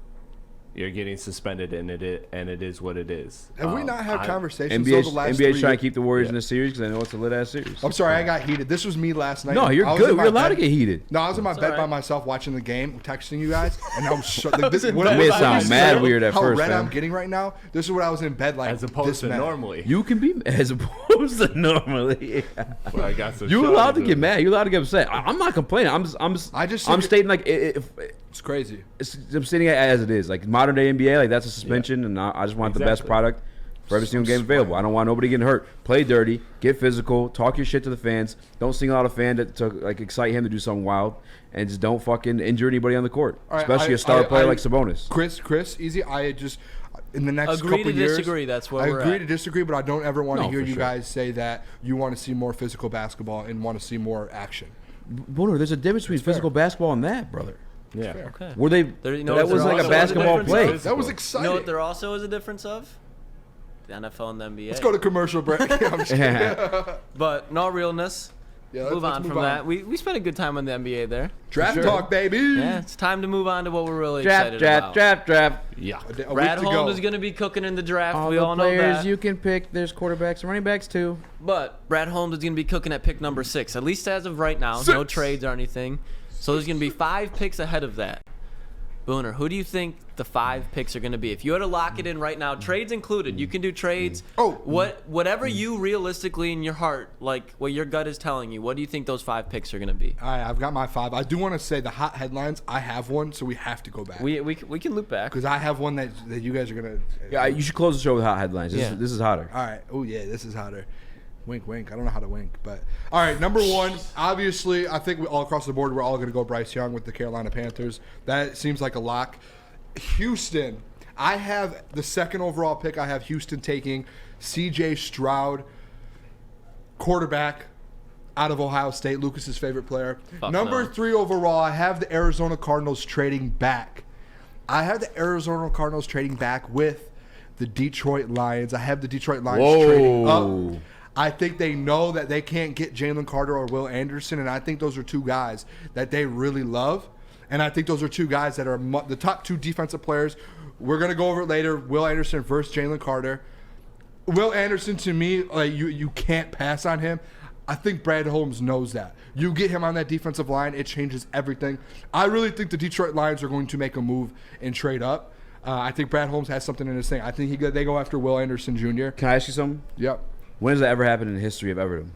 you're getting suspended, and it is what it is. Have we not had conversations over the last NBA's trying to keep the Warriors in the series because I know it's a lit-ass series. I'm sorry, I got heated. This was me last night. No, you're good. You're allowed to get heated. No, I was in my bed by myself watching the game, texting you guys, and I was sound mad weird at first, how red man. I'm getting right now. This is what I was in bed like. As opposed to normally. You can be as opposed to normally. Well, I got some You're allowed to get mad. You're allowed to get upset. I'm not complaining. I'm stating like it's crazy. I'm stating it as it is. Like modern day NBA, like that's a suspension, and I just want the best product for every single game available. I don't want nobody getting hurt. Play dirty, get physical, talk your shit to the fans. Don't single out a fan to like excite him to do something wild, and just don't fucking injure anybody on the court, especially a star player like Sabonis. Chris, easy. I just in the next agree couple to years, disagree. That's where I we're agree at. to disagree, but I don't ever want to hear you sure. guys say that you want to see more physical basketball and want to see more action. Booner, there's a difference between physical basketball and that, brother. Yeah. Okay. Were they? That was like a basketball play. That was exciting. You know what there also is a difference of? The NFL and the NBA. Let's go to commercial break. But no realness. Yeah, move on from that. We spent a good time on the NBA there. Draft talk, baby. Yeah, it's time to move on to what we're really excited about. Draft. Yeah. Brad Holmes is going to be cooking in the draft. We all know players that. you can pick. There's quarterbacks and running backs too. But Brad Holmes is going to be cooking at pick number 6, at least as of right now. No trades or anything. So there's going to be 5 picks ahead of that. Booner, who do you think the 5 picks are going to be? If you had to lock it in right now, trades included, you can do trades. Whatever you realistically in your heart, like what your gut is telling you, what do you think those 5 picks are going to be? All right, I've got my 5. I do want to say the hot headlines. I have one, so we have to go back. We can loop back. Because I have one that you guys are going to. Yeah, you should close the show with hot headlines. This is hotter. All right. Oh, yeah, this is hotter. Wink, wink. I don't know how to wink, but all right. Number 1, obviously, I think all across the board, we're all going to go Bryce Young with the Carolina Panthers. That seems like a lock. Houston, I have the 2nd overall pick. I have Houston taking C.J. Stroud, quarterback out of Ohio State, Lucas's favorite player. Number 3 overall, I have the Arizona Cardinals trading back. I have the Arizona Cardinals trading back with the Detroit Lions. I have the Detroit Lions trading up. I think they know that they can't get Jalen Carter or Will Anderson, and I think those are 2 guys that they really love. And I think those are 2 guys that are the top 2 defensive players. We're going to go over it later. Will Anderson versus Jalen Carter. Will Anderson, to me, like you can't pass on him. I think Brad Holmes knows that. You get him on that defensive line, it changes everything. I really think the Detroit Lions are going to make a move and trade up. I think Brad Holmes has something in his thing. I think they go after Will Anderson Jr. Can I ask you something? Yep. When has that ever happened in the history of Everton?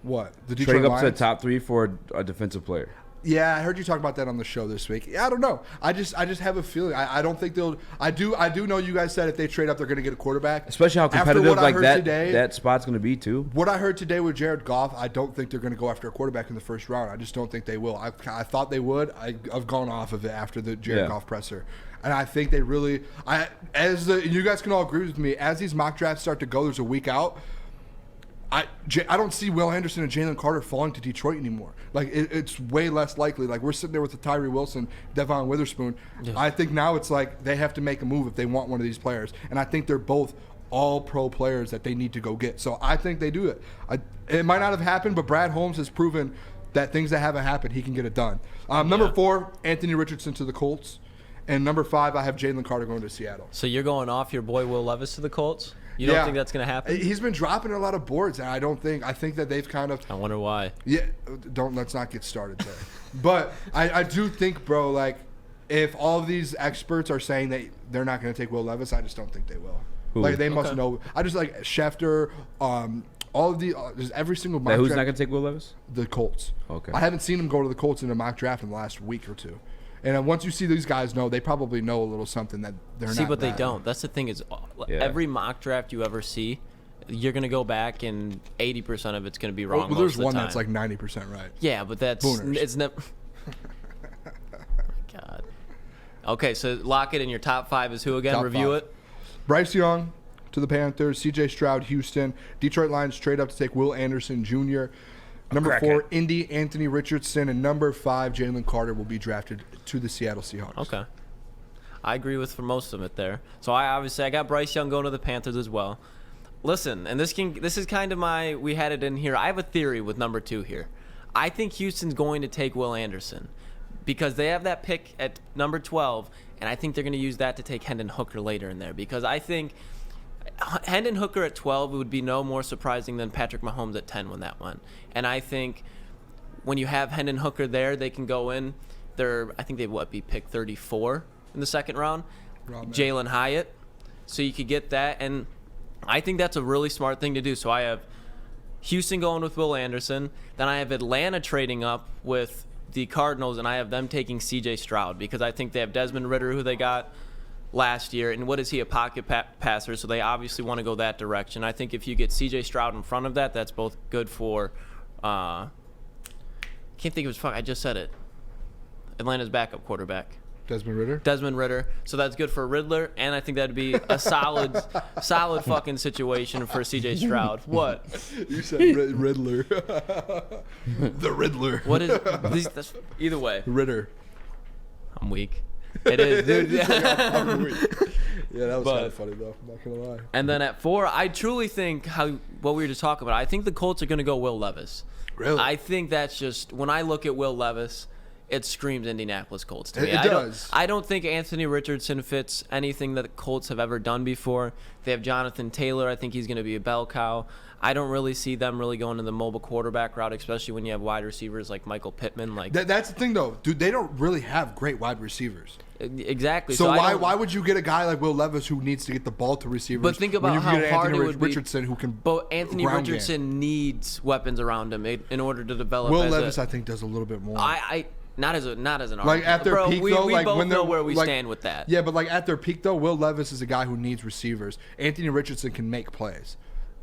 What? The Detroit Trading up Lions? to the top 3 for a defensive player. Yeah, I heard you talk about that on the show this week. Yeah, I don't know. I just have a feeling. I don't think they'll. I do know you guys said if they trade up, they're going to get a quarterback. Especially how competitive like today, that spot's going to be too. What I heard today with Jared Goff, I don't think they're going to go after a quarterback in the first round. I just don't think they will. I thought they would. I've gone off of it after the Jared Goff presser. And I think they really. You guys can all agree with me. As these mock drafts start to go, there's a week out. I don't see Will Anderson and Jalen Carter falling to Detroit anymore. Like, it's way less likely. Like, we're sitting there with the Tyree Wilson, Devon Witherspoon. Yeah. I think now it's like they have to make a move if they want one of these players. And I think they're both all-pro players that they need to go get. So I think they do it. It might not have happened, but Brad Holmes has proven that things that haven't happened, he can get it done. Number 4, Anthony Richardson to the Colts. And number 5, I have Jalen Carter going to Seattle. So you're going off your boy Will Levis to the Colts? You don't think that's going to happen? He's been dropping a lot of boards, and I think that they've kind of. I wonder why. Yeah, let's not get started there. But I do think, bro, like, if all of these experts are saying that they're not going to take Will Levis, I just don't think they will. Like, they must know. I just like Schefter, all of the, just every single mock who's draft. not going to take Will Levis? The Colts. Okay. I haven't seen him go to the Colts in a mock draft in the last week or 2. And once you see these guys they probably know a little something that they're not. See, but bad. they don't. That's the thing is, every mock draft you ever see, you're going to go back and 80% of it's going to be wrong. Well, there's one that's like 90% right. Yeah, but that's Booners. It's never. God. Okay, so lock it in. Your top 5 is who again? Top Review 5. it. Bryce Young to the Panthers. C.J. Stroud, Houston. Detroit Lions trade up to take Will Anderson Jr. Number 4, Indy, Anthony Richardson. And number 5, Jalen Carter will be drafted to the Seattle Seahawks. Okay. I agree with for most of it there. So I got Bryce Young going to the Panthers as well. Listen, and this is kind of we had it in here. I have a theory with number 2 here. I think Houston's going to take Will Anderson. because they have that pick at number 12, and I think they're going to use that to take Hendon Hooker later in there, because I think Hendon Hooker at 12 would be no more surprising than Patrick Mahomes at 10 when that went. And I think when you have Hendon Hooker there, they can go in. I think they'd be pick 34 in the second round. Jalen Hyatt. So you could get that, and I think that's a really smart thing to do. So I have Houston going with Will Anderson. Then I have Atlanta trading up with the Cardinals, and I have them taking C.J. Stroud because I think they have Desmond Ridder, who they got last year, and what is he, a pocket passer? So they obviously want to go that direction. I think if you get C.J. Stroud in front of that, that's both good for can't think of his I just said it. Atlanta's backup quarterback. Desmond Ridder. So that's good for Riddler, and I think that'd be a solid fucking situation for C.J. Stroud. What? You said Riddler. The Riddler. What is this? Either way. Ritter. I'm weak. It is, dude. I'm weak. Yeah, that was kind of funny though. I'm not gonna lie. And then at 4, I truly think what we were just talking about. I think the Colts are gonna go Will Levis. Really? I think that's just when I look at Will Levis, it screams Indianapolis Colts to me. It does. I don't think Anthony Richardson fits anything that the Colts have ever done before. They have Jonathan Taylor. I think he's going to be a bell cow. I don't really see them really going to the mobile quarterback route, especially when you have wide receivers like Michael Pittman. That's the thing, though. Dude, they don't really have great wide receivers. Exactly. So why would you get a guy like Will Levis who needs to get the ball to receivers? But think about how hard it would be. Richardson, who can. But Anthony Richardson needs weapons around him in order to develop. Will Levis, I think, does a little bit more. Not as an argument. Like at their peak, though, we like both when know where we stand with that. Yeah, but like at their peak, though, Will Levis is a guy who needs receivers. Anthony Richardson can make plays,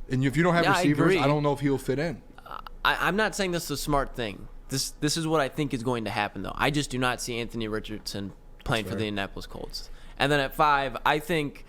and if you don't have receivers, I don't know if he'll fit in. I'm not saying this is a smart thing. This is what I think is going to happen, though. I just do not see Anthony Richardson playing for the Indianapolis Colts. And then at 5, I think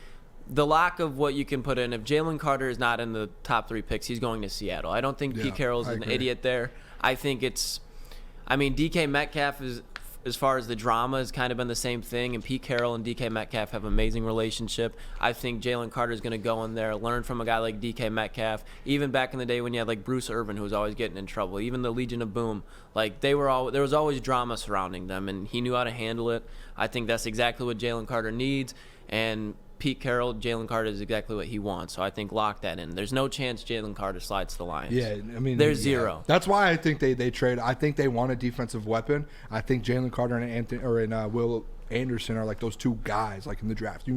the lack of what you can put in, if Jalen Carter is not in the top 3 picks, he's going to Seattle. I don't think Pete Carroll's an idiot there. I think DK Metcalf is, as far as the drama, has kind of been the same thing, and Pete Carroll and DK Metcalf have an amazing relationship. I think Jalen Carter is going to go in there, learn from a guy like DK Metcalf. Even back in the day when you had like Bruce Irvin, who was always getting in trouble, even the Legion of Boom, like there was always drama surrounding them, and he knew how to handle it. I think that's exactly what Jalen Carter needs, and Pete Carroll, Jalen Carter is exactly what he wants. So I think lock that in. There's no chance Jalen Carter slides to the Lions. Yeah, I mean, there's zero. That's why I think they trade. I think they want a defensive weapon. I think Jalen Carter and Will Anderson are like those two guys like in the draft.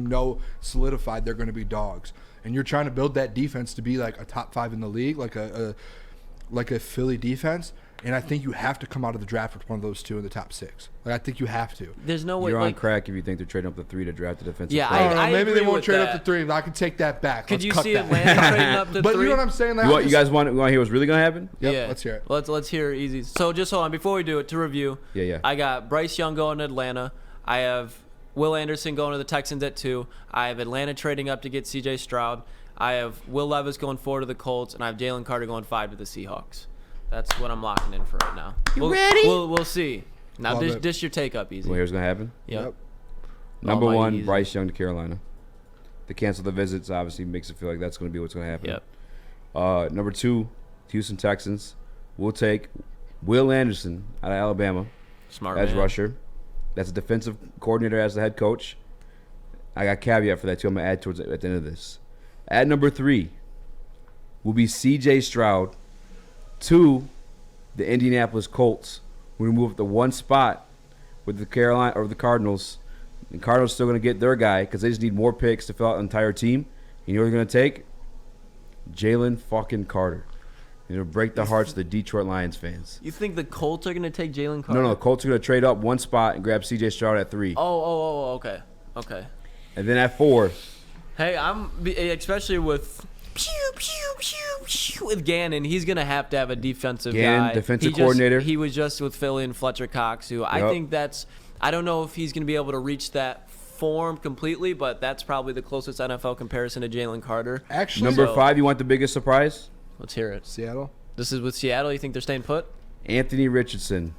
Solidified they're going to be dogs, and you're trying to build that defense to be like a top 5 in the league, like a Philly defense. And I think you have to come out of the draft with one of those two in the top 6. Like I think you have to. There's no way. You're on crack if you think they're trading up to 3 to draft a defensive player. I maybe they won't trade up to 3. But I can take that back. Could you see Atlanta trading up to 3? But you know what I'm saying? Like, you guys want to hear what's really going to happen? Yep, yeah. Let's hear it. Let's hear it easy. So just hold on. Before we do it, to review. Yeah. I got Bryce Young going to Atlanta. I have Will Anderson going to the Texans at 2. I have Atlanta trading up to get C.J. Stroud. I have Will Levis going 4 to the Colts, and I have Jalen Carter going 5 to the Seahawks. That's what I'm locking in for right now. You ready? We'll see. Now dish your take up easy. Well, here's what's gonna happen. Yep. Number 1, easy. Bryce Young to Carolina. To cancel the visits obviously makes it feel like that's gonna be what's gonna happen. Yep. Number 2, Houston Texans. We'll take Will Anderson out of Alabama. Smart as man. rusher. That's a defensive coordinator as the head coach. I got a caveat for that too. I'm gonna add towards it at the end of this. At number 3 will be C.J. Stroud to the Indianapolis Colts. We move up to 1 spot with the Carolina or the Cardinals. The Cardinals still going to get their guy because they just need more picks to fill out the entire team. You know what they're going to take? Jalen fucking Carter. It'll break the hearts of the Detroit Lions fans. You think the Colts are going to take Jalen Carter? No, the Colts are going to trade up 1 spot and grab C.J. Stroud at 3. Okay. And then at 4. Hey, especially with Gannon, he's going to have a defensive guy. Defensive coordinator. He was just with Philly and Fletcher Cox, who I think I don't know if he's going to be able to reach that form completely, but that's probably the closest NFL comparison to Jalen Carter. Actually, number 5, you want the biggest surprise? Let's hear it. Seattle. This is with Seattle. You think they're staying put? Anthony Richardson.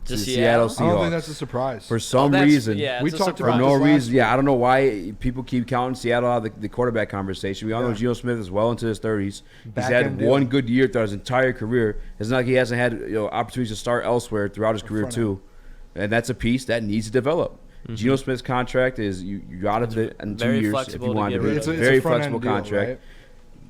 To Seattle Seahawks. I don't think that's a surprise. For some reason. Yeah, we talked about for no reason. Yeah, I don't know why people keep counting Seattle out of the quarterback conversation. We all know Geno Smith is well into his 30s. He's had one good year throughout his entire career. It's not like he hasn't had opportunities to start elsewhere throughout his career too. And that's a piece that needs to develop. Geno Smith's contract is you out of it in 2 years if you want to be. It's a very flexible contract. Deal, right?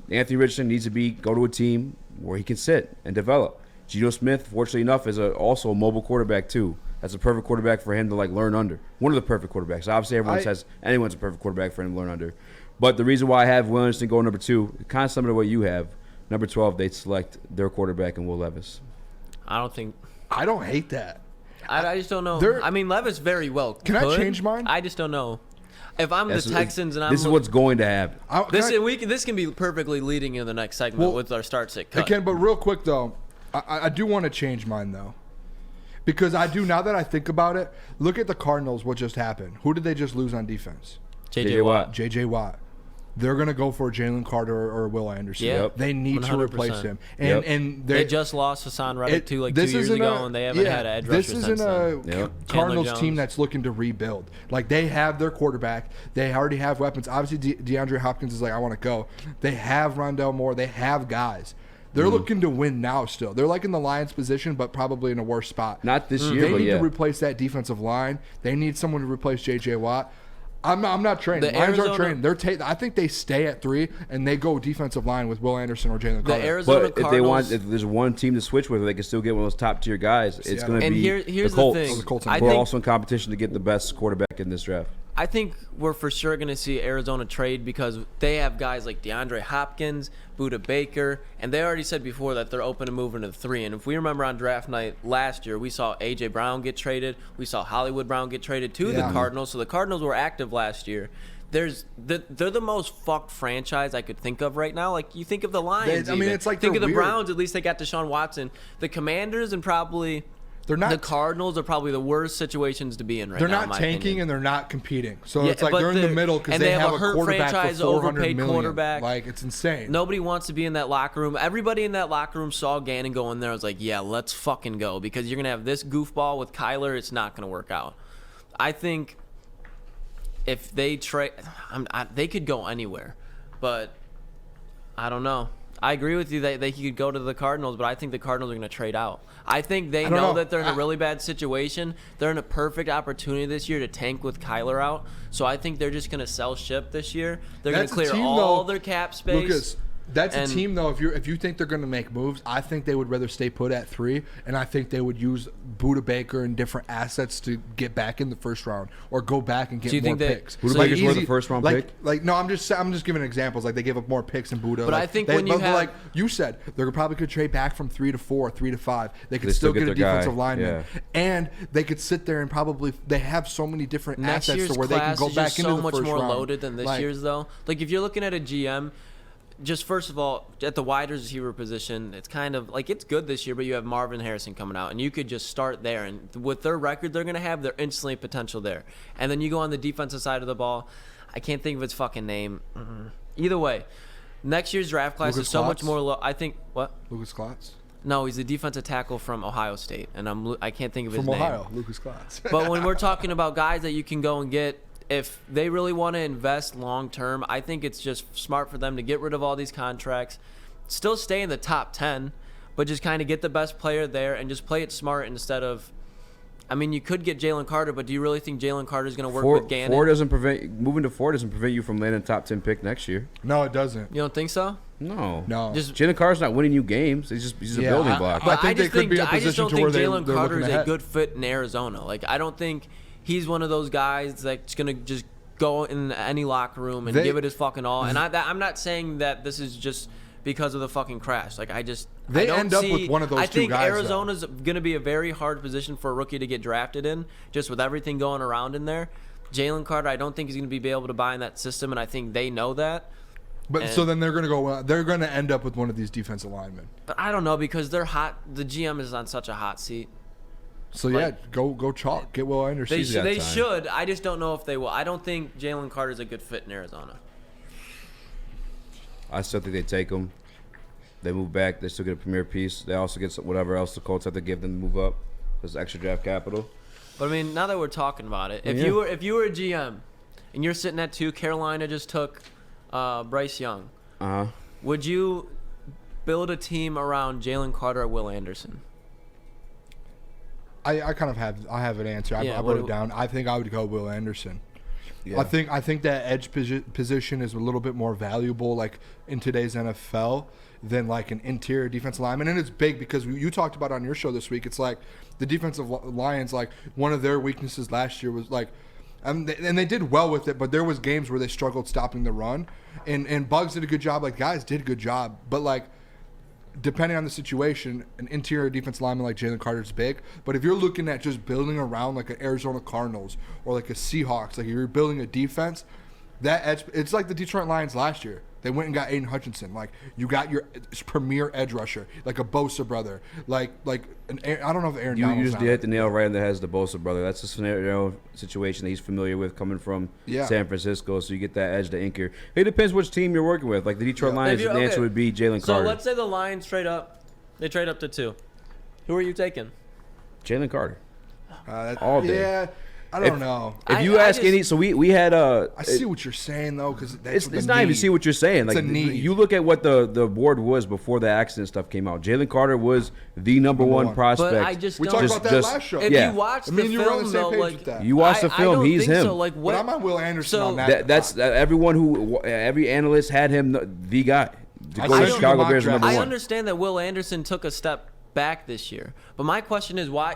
Anthony Richardson needs to go to a team where he can sit and develop. Geno Smith, fortunately enough, is also a mobile quarterback too. That's a perfect quarterback for him to learn under. One of the perfect quarterbacks. Obviously, everyone says anyone's a perfect quarterback for him to learn under. But the reason why I have Will Anderson go number 2, kind of similar to what you have. Number 12, they select their quarterback in Will Levis. I don't hate that. I just don't know. I mean, Levis very well could. Can I change mine? I just don't know. If I'm the Texans and I'm this is what's going to happen. This can be perfectly leading into the next segment with our start sit cut. But real quick though, I do want to change mine though, because now that I think about it, look at the Cardinals. What just happened? Who did they just lose on defense? J.J. Watt. J.J. Watt. They're going to go for Jalen Carter or Will Anderson. Yep. They need 100%. To replace him. And they just lost Hassan Reddick 2 years ago, and they haven't had an edge rusher since then. This isn't a Cardinals team that's looking to rebuild. They have their quarterback. They already have weapons. Obviously, DeAndre Hopkins is I want to go. They have Rondell Moore. They have guys. They're looking to win now still. They're in the Lions' position, but probably in a worse spot. Not this year, They need to replace that defensive line. They need someone to replace J.J. Watt. I'm not trained. Lions aren't trained. I think they stay at 3 and they go defensive line with Will Anderson or Jalen Carter. But if there's one team to switch with, they can still get one of those top tier guys. It's going to be here's the Colts. The Colts who are also in competition to get the best quarterback in this draft. I think we're for sure going to see Arizona trade because they have guys like DeAndre Hopkins, Budda Baker, and they already said before that they're open to moving to 3. And if we remember on draft night last year, we saw A.J. Brown get traded. We saw Hollywood Brown get traded to the Cardinals. So the Cardinals were active last year. They're the most fucked franchise I could think of right now. You think of the Lions. It's think of the Browns. At least they got Deshaun Watson. The Commanders and probably the Cardinals are probably the worst situations to be in right now. They're not tanking and they're not competing. So it's they're in the middle because they have a hurt quarterback franchise, for $400 million. Quarterback. It's insane. Nobody wants to be in that locker room. Everybody in that locker room saw Gannon go in there. I was like, yeah, let's fucking go because you're gonna have this goofball with Kyler. It's not gonna work out. I think if they trade, they could go anywhere, but I don't know. I agree with you that they could go to the Cardinals, but I think the Cardinals are going to trade out. I think they know that they're in a really bad situation. They're in a perfect opportunity this year to tank with Kyler out. So I think they're just going to sell ship this year. They're going to clear all their cap space. Lucas, that's a team, though. If you think they're going to make moves, I think they would rather stay put at 3, and I think they would use Budda Baker and different assets to get back in the first round or go back and get more picks. Budda Baker's worth the first round pick? No, I'm just giving examples. They gave up more picks than Budda. But I think when you have, like you said, they probably could trade back from 3 to 4, 3 to 5. They could still get a defensive lineman, and they could sit there and probably they have so many different assets to where they can go back into the first round. So much more loaded than this year's though. If you're looking at a GM. Just first of all, at the wide receiver position, it's kind of it's good this year, but you have Marvin Harrison coming out, and you could just start there. And with their record they're going to have, they're instantly potential there. And then you go on the defensive side of the ball. I can't think of his fucking name. Either way, next year's draft class is so much more low. I think what? Lucas Klotz? No, he's a defensive tackle from Ohio State, and I can't think of his name. From Ohio, Lucas Klotz. But when we're talking about guys that you can go and get. If they really want to invest long term, I think it's just smart for them to get rid of all these contracts, still stay in the top 10, but just kind of get the best player there and just play it smart instead of. I mean, you could get Jalen Carter, but do you really think Jalen Carter is going to work with Gannon? Moving to 4 doesn't prevent you from landing a top 10 pick next year. No, it doesn't. You don't think so? No. Jalen Carter's not winning you games. He's just a building block. I just don't think Jalen Carter is a good fit in Arizona. I don't think. He's one of those guys that's going to just go in any locker room and give it his fucking all. And I'm not saying that this is just because of the fucking crash. They end up with one of those two guys. I think Arizona's going to be a very hard position for a rookie to get drafted in, just with everything going around in there. Jalen Carter, I don't think he's going to be able to buy in that system, and I think they know that. But so then they're going to end up with one of these defensive linemen. But I don't know because they're hot. The GM is on such a hot seat. So go chalk. Get Will Anderson. They should. I just don't know if they will. I don't think Jalen Carter's a good fit in Arizona. I still think they take him. They move back. They still get a premier piece. They also get whatever else the Colts have to give them to move up. There's extra draft capital. But I mean, now that we're talking about it, if you were a GM and you're sitting at 2, Carolina just took Bryce Young. Would you build a team around Jalen Carter or Will Anderson? I kind of have an answer. I wrote it down. I think I would go Will Anderson. Yeah. I think that edge position is a little bit more valuable, like in today's NFL, than like an interior defensive lineman, and it's big because you talked about it on your show this week. It's like the defensive Lions, like one of their weaknesses last year was like, and they did well with it, but there was games where they struggled stopping the run, and Bugs did a good job. Like guys did a good job, but like depending on the situation, an interior defensive lineman like Jalen Carter is big. But if you're looking at just building around like an Arizona Cardinals or like a Seahawks, like you're building a defense, that edge, it's like the Detroit Lions last year. They went and got Aiden Hutchinson. Like you got your premier edge rusher, like a Bosa brother, like I don't know if Aaron. You just hit the nail right on the head. The Bosa brother. That's a scenario situation that he's familiar with, coming from San Francisco. So you get that edge to anchor. It depends which team you're working with. Like the Detroit Lions, the answer would be Jalen Carter. So let's say the Lions trade up. They trade up to 2. Who are you taking? Jalen Carter. All day. Yeah. I don't know. If you ask any, so we had I see what you're saying though, because it's not even see what you're saying. Like you look at what the board was before the accident stuff came out. Jalen Carter was the number one prospect. But I just we talked about that last show. If you watch the film, though, like you watch the film, he's him. So, like, but I'm on Will Anderson on that. That's every analyst had him the guy to go to Chicago Bears number 1. I understand that Will Anderson took a step back this year, but my question is why.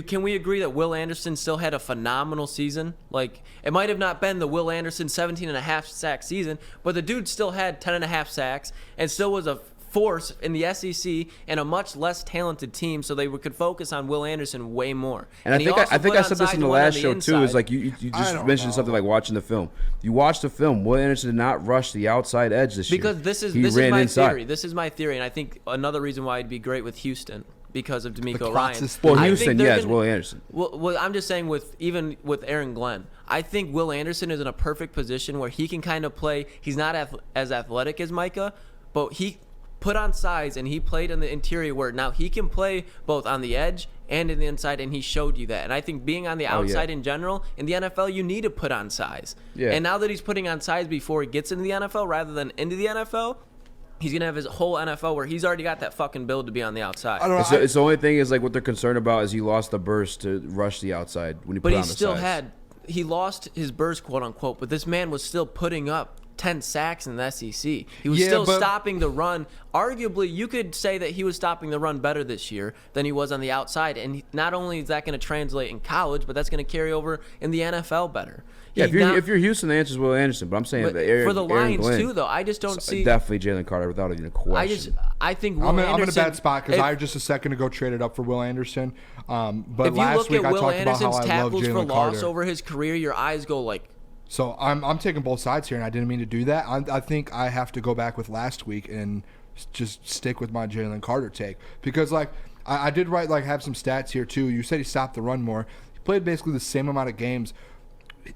Can we agree that Will Anderson still had a phenomenal season? Like, it might have not been the Will Anderson 17.5 sack season, but the dude still had 10.5 sacks and still was a force in the SEC and a much less talented team, so they could focus on Will Anderson way more. And I think I said this in the last show too. Is like you just mentioned something like watching the film. You watch the film. Will Anderson did not rush the outside edge this year. Because this is my theory. This is my theory, and I think another reason why he'd be great with Houston. Because of D'Amico Ryans. Well, Houston, yes, Will Anderson. Well, I'm just saying even with Aaron Glenn, I think Will Anderson is in a perfect position where he can kind of play. He's not as athletic as Micah, but he put on size and he played in the interior where now he can play both on the edge and in the inside, and he showed you that. And I think being on the outside in general, in the NFL, you need to put on size. Yeah. And now that he's putting on size before he gets into the NFL rather than into the NFL, he's going to have his whole NFL where he's already got that fucking build to be on the outside. It's the only thing is like what they're concerned about is he lost the burst to rush the outside when he put on the size. He lost his burst, quote unquote, but this man was still putting up 10 sacks in the SEC. He was still stopping the run. Arguably, you could say that he was stopping the run better this year than he was on the outside. And not only is that going to translate in college, but that's going to carry over in the NFL better. Yeah, if you're Houston, the answer is Will Anderson. But I'm saying for the Lions too, though, I just don't see definitely Jalen Carter without even a question. I think I'm in a bad spot because I just a second ago traded up for Will Anderson. But last week I talked about how I love Jalen Carter. If you look at Will Anderson's tackles for loss over his career, your eyes go like. So I'm taking both sides here, and I didn't mean to do that. I think I have to go back with last week and just stick with my Jalen Carter take because like I did have some stats here too. You said he stopped the run more. He played basically the same amount of games.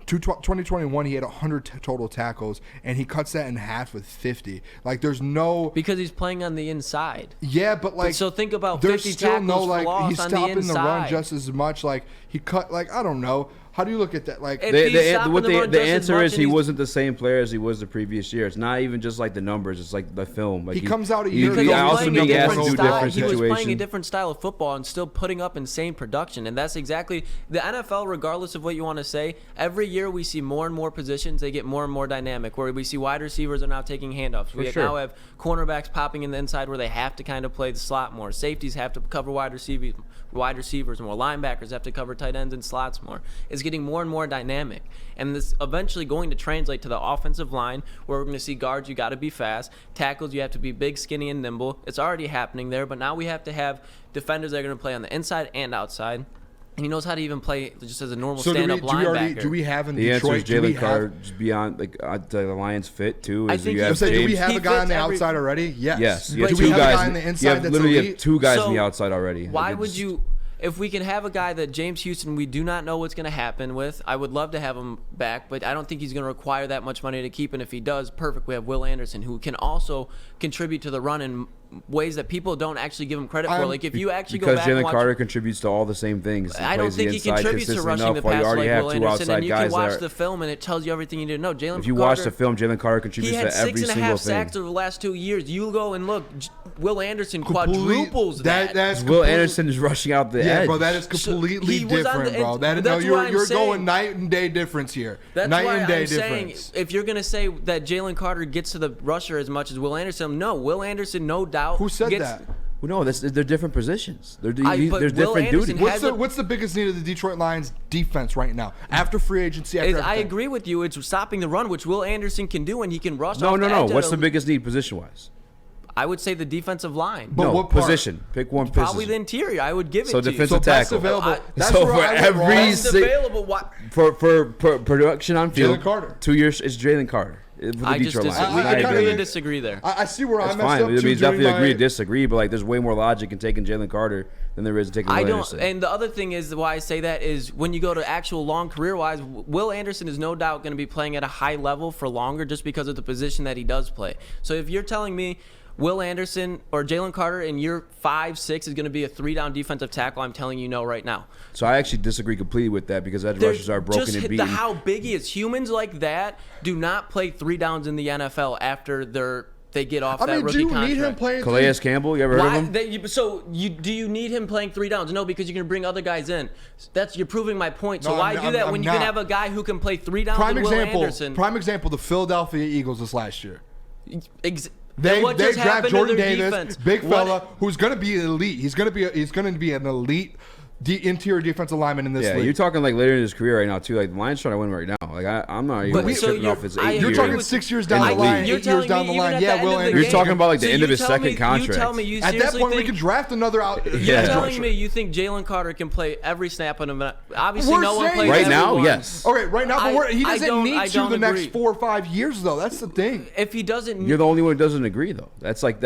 2021 he had 100 total tackles and he cuts that in half with 50. Like there's no because he's playing on the inside. Yeah, but like so think about there's 50 still tackles no for loss he's on stopping the inside. the run just as much. Like he cut I don't know. How do you look at that? Like the answer is he wasn't the same player as he was the previous year. It's not even just like the numbers. It's like the film. Like he comes out a year ago. He was playing a different style of football and still putting up insane production. And that's exactly the NFL. Regardless of what you want to say, every year we see more and more positions. They get more and more dynamic. Where we see wide receivers are now taking handoffs. We now have cornerbacks popping in the inside where they have to kind of play the slot more. Safeties have to cover wide receivers more. Linebackers have to cover tight ends and slots more. It's getting more and more dynamic, and this eventually going to translate to the offensive line where we're going to see guards, you got to be fast, tackles, you have to be big, skinny, and nimble. It's already happening there, but now we have to have defenders that are going to play on the inside and outside, and he knows how to even play just as a normal stand-up linebacker. Do we have in the Detroit? The answer is Jalen Carter just beyond the Lions fit too. Do we have a guy on the outside already? Yes. You have two guys on the inside. You have two guys on the outside already. Why would you? If we can have a guy that James Houston, we do not know what's going to happen with. I would love to have him back, but I don't think he's going to require that much money to keep. And if he does, perfect. We have Will Anderson, who can also contribute to the run in ways that people don't actually give him credit for. Like if you actually go back because and Jalen watch, Carter contributes to all the same things. I don't think he contributes to rushing the passer like Will Anderson. And you can watch the film and it tells you everything you need to know. If you watch the film, Jalen Carter contributes to every single thing. He had 6.5 sacks over the last 2 years. You go and look, Will Anderson quadruples that. Will Anderson is rushing out the edge. Yeah, bro, that is completely different, bro. You're going night and day difference here. That's why I'm saying if you're gonna say that Jalen Carter gets to the rusher as much as Will Anderson, no, Will Anderson, no doubt. Who said that? No, they're different positions. They're different duties. What's the biggest need of the Detroit Lions defense right now after free agency? I agree with you. It's stopping the run, which Will Anderson can do, and he can rush. No. What's the biggest need position-wise? I would say the defensive line. But what position? Pick one position. Probably the interior. I would give it to you. So defensive tackle. For production on field, Jalen Carter. 2 years is Jalen Carter. I just disagree. We agree to disagree there. I see where I messed fine. up. I mean, definitely agree to disagree, but like, there's way more logic in taking Jalen Carter than there is in taking Will Anderson. And the other thing is why I say that is when you go to actual long career-wise, Will Anderson is no doubt going to be playing at a high level for longer just because of the position that he does play. So if you're telling me Will Anderson or Jalen Carter in year 5, 6 is going to be a 3-down defensive tackle, I'm telling you no right now. So I actually disagree completely with that because edge rushers are broken and beaten. How big he is. Humans like that do not play 3 downs in the NFL after they get off that rookie contract. Do you need him playing Calais Campbell, you ever heard of him? Do you need him playing 3 downs? No, because you're going to bring other guys in. You're proving my point. So why do that when you can have a guy who can play 3 downs and Will Anderson? Prime example, the Philadelphia Eagles this last year. They draft Jordan Davis, big fella, who's going to be elite. He's going to be an elite interior defensive lineman in this league. Yeah, you're talking like later in his career right now too. Like the Lions trying to win right now. Like I'm not even tripping off his 8 years. You're talking 6 years down the line, 8 years down the line. Yeah, Will Anderson. You're talking about like the end of his second contract. You tell me you at that point we could draft another out. You're telling me you think Jalen Carter can play every snap on him? Obviously, no one plays right now. Everyone. Yes. Okay, right now, but he doesn't need to the next 4 or 5 years though. That's the thing. If he doesn't, you're the only one who doesn't agree though. That's like.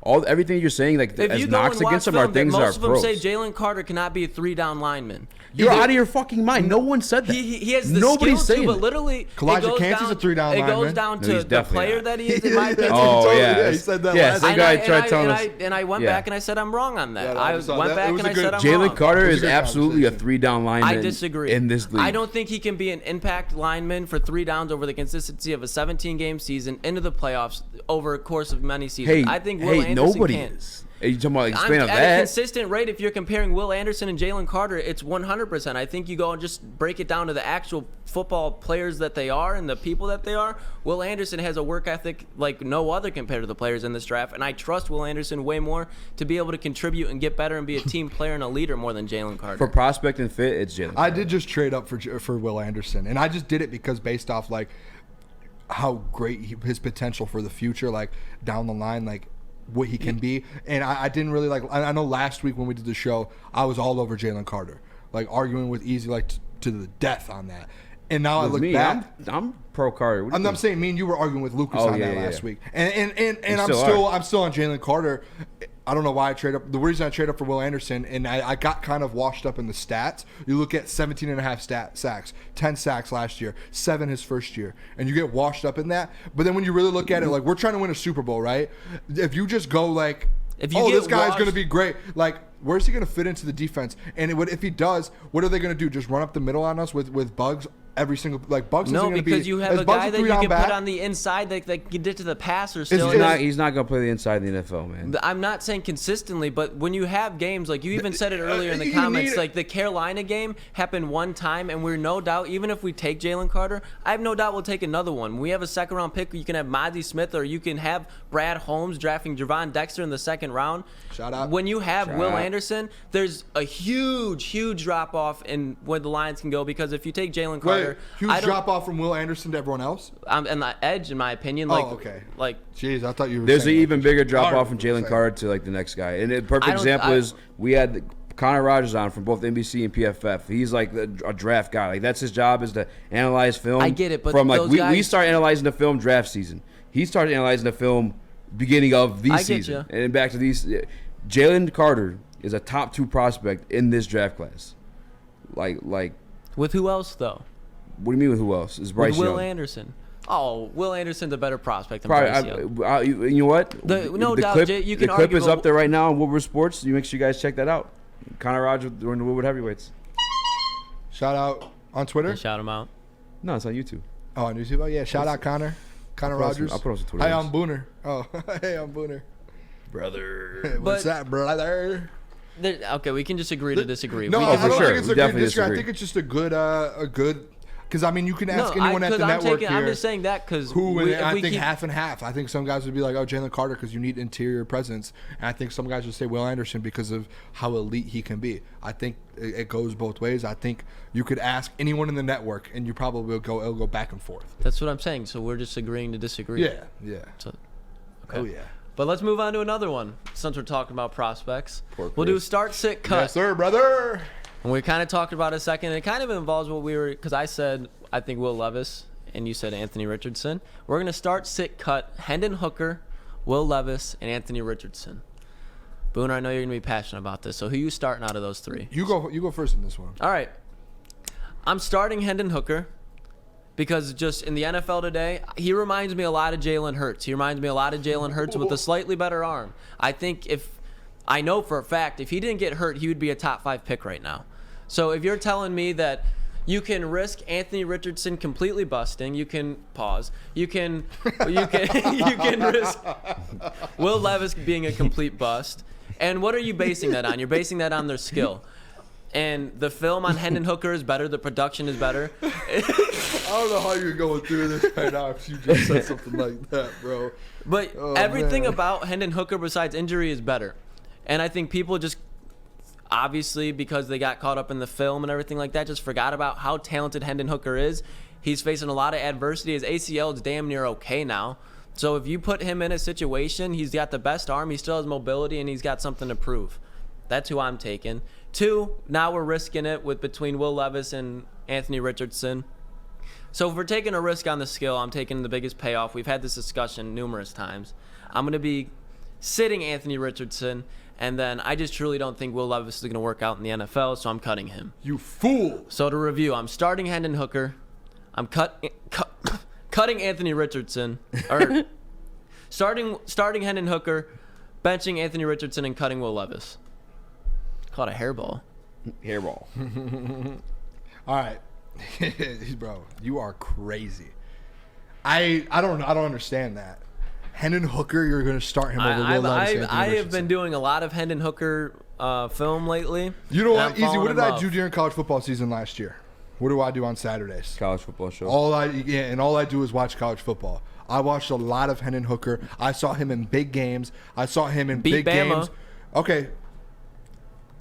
Everything you're saying, like as knocks against him, are things that are pros. Most of them say Jalen Carter cannot be a 3-down lineman. You're out of your fucking mind. No one said that. He has the skills to, but literally, Kalijah Kancey's a 3-down lineman. It goes down to the player that he is, in my opinion. Oh, yeah. He said that last time. guy tried telling us. And I went back and I said I'm wrong on that. Yeah, I went back and I said I'm wrong. Jalen Carter is absolutely a 3-down lineman. I disagree. In this league. I don't think he can be an impact lineman for 3 downs over the consistency of a 17-game season into the playoffs over a course of many seasons. I think Will Anderson nobody can. is. Are you talking about expand on that? At a consistent rate, if you're comparing Will Anderson and Jalen Carter, it's 100%. I think you go and just break it down to the actual football players that they are and the people that they are. Will Anderson has a work ethic like no other compared to the players in this draft, and I trust Will Anderson way more to be able to contribute and get better and be a team player and a leader more than Jalen Carter. For prospect and fit, it's Jalen Carter. I did just trade up for Will Anderson, and I just did it because based off like how great his potential for the future, like down the line, like what he can be. And I didn't really like. I know last week when we did the show, I was all over Jalen Carter, like arguing with Easy like to the death on that. And now I look back. I'm pro Carter. I'm saying me and you were arguing with Lukas on that last week, and I'm still on Jalen Carter. I don't know why I trade up. The reason I trade up for Will Anderson, and I got kind of washed up in the stats. You look at 17.5 sacks, 10 sacks last year, 7 his first year, and you get washed up in that. But then when you really look at it, like we're trying to win a Super Bowl, right? If you just go like, this guy's going to be great, like where's he going to fit into the defense? And if he does, what are they going to do? Just run up the middle on us with Bugs? Every single Bugs isn't going to be. No, because you have a guy that you can put on the inside that can get to the passer still. He's not going to play the inside in the NFL, man. I'm not saying consistently, but when you have games like you even said it earlier in the comments, like the Carolina game happened one time, and we're no doubt, even if we take Jalen Carter, I have no doubt we'll take another one. We have a 2nd-round pick. You can have Mozzie Smith, or you can have Brad Holmes drafting Javon Dexter in the 2nd round. Shout out. When you have Will Anderson, there's a huge drop off in where the Lions can go, because if you take Jalen Carter, huge drop off from Will Anderson to everyone else. And the edge, in my opinion. Okay. Like, jeez, I thought you were. There's an even bigger drop off from Jalen Carter to like the next guy. And a perfect example is we had Connor Rogers on from both NBC and PFF. He's like a draft guy. Like that's his job, is to analyze film. I get it, but from like we start analyzing the film draft season. He started analyzing the film beginning of the season, and back to these. Jalen Carter is a top 2 prospect in this draft class. Like with who else though? What do you mean with who else? Is Bryce with Will Young. Anderson. Oh, Will Anderson's a better prospect than Probably. Bryce Young. You know what? No doubt, clip, Jay, you can the clip argue is up there right now on Woodward Sports. You make sure you guys check that out. Connor Rogers during the Woodward Heavyweights. Shout out on Twitter. Yeah, shout him out. No, it's on YouTube. Oh, on YouTube. Oh yeah, shout out Connor Rogers. I'll put on some Twitter. Hey, I'm Booner. Oh, hey, I'm Booner. Brother. What's that, brother? Okay, we can just agree to disagree. No, We I can don't sure. think it's We a good definitely disagree. I disagree. think it's just a good. Because I mean, you can ask No, anyone at the network here. I'm just saying that because I think half and half. I think some guys would be like, "Oh, Jalen Carter," because you need interior presence, and I think some guys would say Will Anderson because of how elite he can be. I think it goes both ways. I think you could ask anyone in the network, and you probably will go. It'll go back and forth. That's what I'm saying. So we're just agreeing to disagree. Yeah. So, okay. Oh yeah. But let's move on to another one since we're talking about prospects. Poor We'll do Chris. start, sit, cut. Yes, sir, brother. And we kind of talked about it a second. And it kind of involves what we were, because I said I think Will Levis, and you said Anthony Richardson. We're gonna start, sit, cut. Hendon Hooker, Will Levis, and Anthony Richardson. Booner, I know you're gonna be passionate about this. So who you starting out of those three? You go first in this one. All right. I'm starting Hendon Hooker because just in the NFL today, he reminds me a lot of Jalen Hurts. He reminds me a lot of Jalen Hurts with a slightly better arm. I know for a fact, if he didn't get hurt, he would be a top 5 pick right now. So if you're telling me that you can risk Anthony Richardson completely busting, you can pause. You can risk Will Levis being a complete bust. And what are you basing that on? You're basing that on their skill. And the film on Hendon Hooker is better. The production is better. I don't know how you're going through this right now if you just said something like that, bro. But everything about Hendon Hooker besides injury is better. And I think people just, obviously, because they got caught up in the film and everything like that, just forgot about how talented Hendon Hooker is. He's facing a lot of adversity. His ACL is damn near okay now. So if you put him in a situation, he's got the best arm, he still has mobility, and he's got something to prove. That's who I'm taking. 2, now we're risking it with between Will Levis and Anthony Richardson. So if we're taking a risk on the skill, I'm taking the biggest payoff. We've had this discussion numerous times. I'm going to be sitting Anthony Richardson, and then I just truly don't think Will Levis is going to work out in the NFL, so I'm cutting him. You fool. So to review, I'm starting Hendon Hooker. I'm cutting Anthony Richardson. Or starting Hendon Hooker, benching Anthony Richardson, and cutting Will Levis. Called a hairball. Hairball. All right. Bro, you are crazy. I don't understand that. Hendon Hooker, you're going to start him over Will Levis. I have been doing a lot of Hendon Hooker film lately. You know what? Easy. What did I do during college football season last year? What do I do on Saturdays? College football show. All I do is watch college football. I watched a lot of Hendon Hooker. I saw him in big games. I saw him in big games. Okay.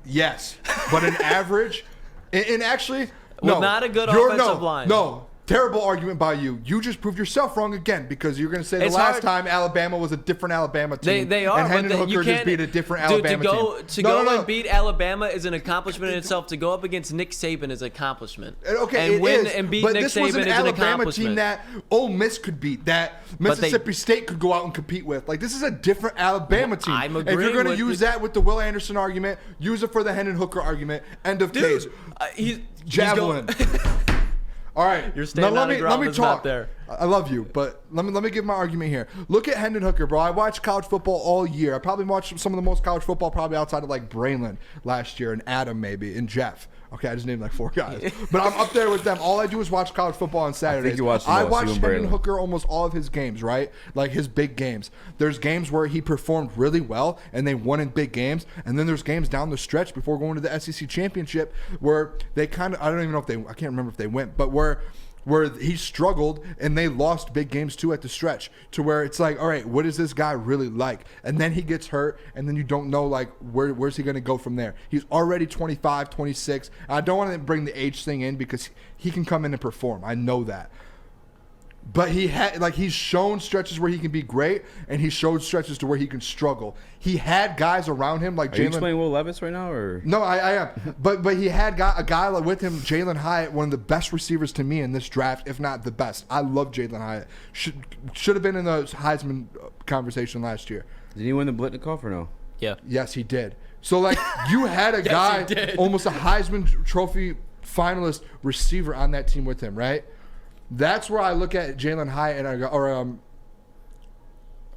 Yes, but an average, and actually, no, not a good offensive line. No, terrible argument by you. You just proved yourself wrong again because you're going to say the last time Alabama was a different Alabama team. They are, and Hendon but you Hooker can't just beat a different Alabama team. To go and beat Alabama is an accomplishment in itself. To go up against Nick Saban is an accomplishment. Okay, and win and beat but Nick this Saban was an is an Alabama accomplishment. team that Ole Miss could beat, that Mississippi State could go out and compete with. Like, this is a different Alabama team. I'm If agreeing you're going to with use that with the Will Anderson argument, use it for the Hendon Hooker argument. End of case. Javelin. All right. You're standing on the ground let me that's talk. not there. I love you, but let me give my argument here. Look at Hendon Hooker, bro. I watched college football all year. I probably watched some of the most college football probably outside of like Braylon last year and Adam maybe and Jeff. Okay, I just named like 4 guys. But I'm up there with them. All I do is watch college football on Saturdays. I watched Hendon Hooker almost all of his games, right? Like his big games. There's games where he performed really well and they won in big games. And then there's games down the stretch before going to the SEC championship where they kind of, I don't even know if I can't remember if they went, but where he struggled and they lost big games too at the stretch to where it's like, all right, what is this guy really like? And then he gets hurt and then you don't know like where's he going to go from there. He's already 25, 26. I don't want to bring the age thing in because he can come in and perform. I know that. But he's shown stretches where he can be great, and he showed stretches to where he can struggle. He had guys around him like Jalen. Are you explaining Will Levis right now, or no? I am, but he had a guy with him, Jalen Hyatt, one of the best receivers to me in this draft, if not the best. I love Jalen Hyatt. Should have been in the Heisman conversation last year. Did he win the Blitnikoff or no? Yeah. Yes, he did. So like you had a guy, almost a Heisman Trophy finalist receiver on that team with him, right? That's where I look at Jalen Hyatt and I go,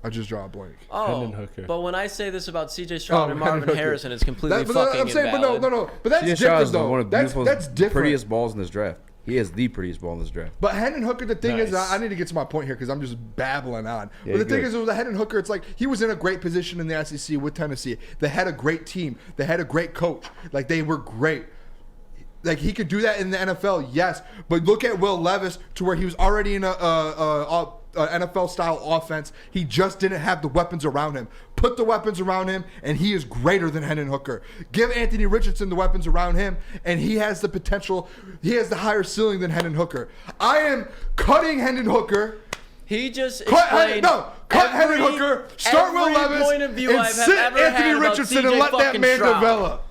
I just draw a blank. Oh, but when I say this about C.J. Stroud and Marvin Harrison, it's completely fucking invalid. But that's different, though. One of the that's different. Prettiest balls in this draft. He has the prettiest ball in this draft. But Hendon Hooker, the thing is, I need to get to my point here because I'm just babbling on. Yeah, but the thing is, with Hendon Hooker, it's like he was in a great position in the SEC with Tennessee. They had a great team. They had a great coach. Like, they were great. Like, he could do that in the NFL, yes. But look at Will Levis, to where he was already in a NFL-style offense. He just didn't have the weapons around him. Put the weapons around him, and he is greater than Hendon Hooker. Give Anthony Richardson the weapons around him, and he has the potential. He has the higher ceiling than Hendon Hooker. I am cutting Hendon Hooker. He just cut Hendon Hooker, start Will Levis, and sit Anthony Richardson and let that man develop.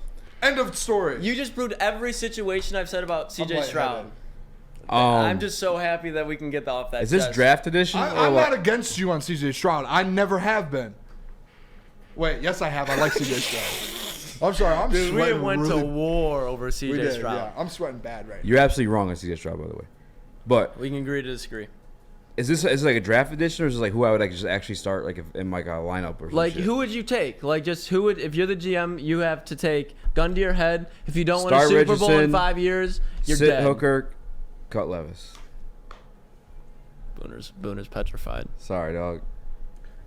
End of story. You just proved every situation I've said about C.J. Stroud. I'm just so happy that we can get off that. Is this draft edition? I'm not against you on C.J. Stroud. I never have been. Wait, yes, I have. I like C.J. Stroud. I'm sorry. I'm Dude, sweating. We went to war over C.J. Stroud. Yeah, I'm sweating bad right now. You're absolutely wrong on C.J. Stroud, by the way. But we can agree to disagree. Is this like a draft edition, or is this like who I would like just actually start like in like a lineup or something? Like, who would you take? Like, just who would, if you're the GM, you have to take gun to your head. If you don't win a Super Bowl in 5 years, you're dead. Sit Hooker, cut Levis. Booner's petrified. Sorry, dog.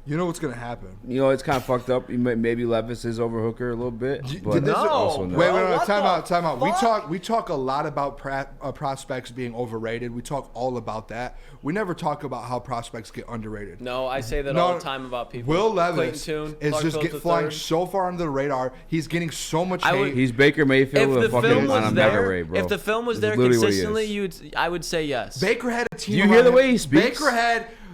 You know what's gonna happen. You know it's kind of fucked up. Maybe Levis is over Hooker a little bit, but no. also no. Wait, time out. We talk a lot about prospects being overrated. We talk all about that. We never talk about how prospects get underrated. No, I say that all the time about people. Will Levis is just flying so far under the radar. He's getting so much hate. He's Baker Mayfield with a fucking on a mega ray, bro. If the film was there consistently, I would say yes. Baker had a team. Do you hear the way he speaks?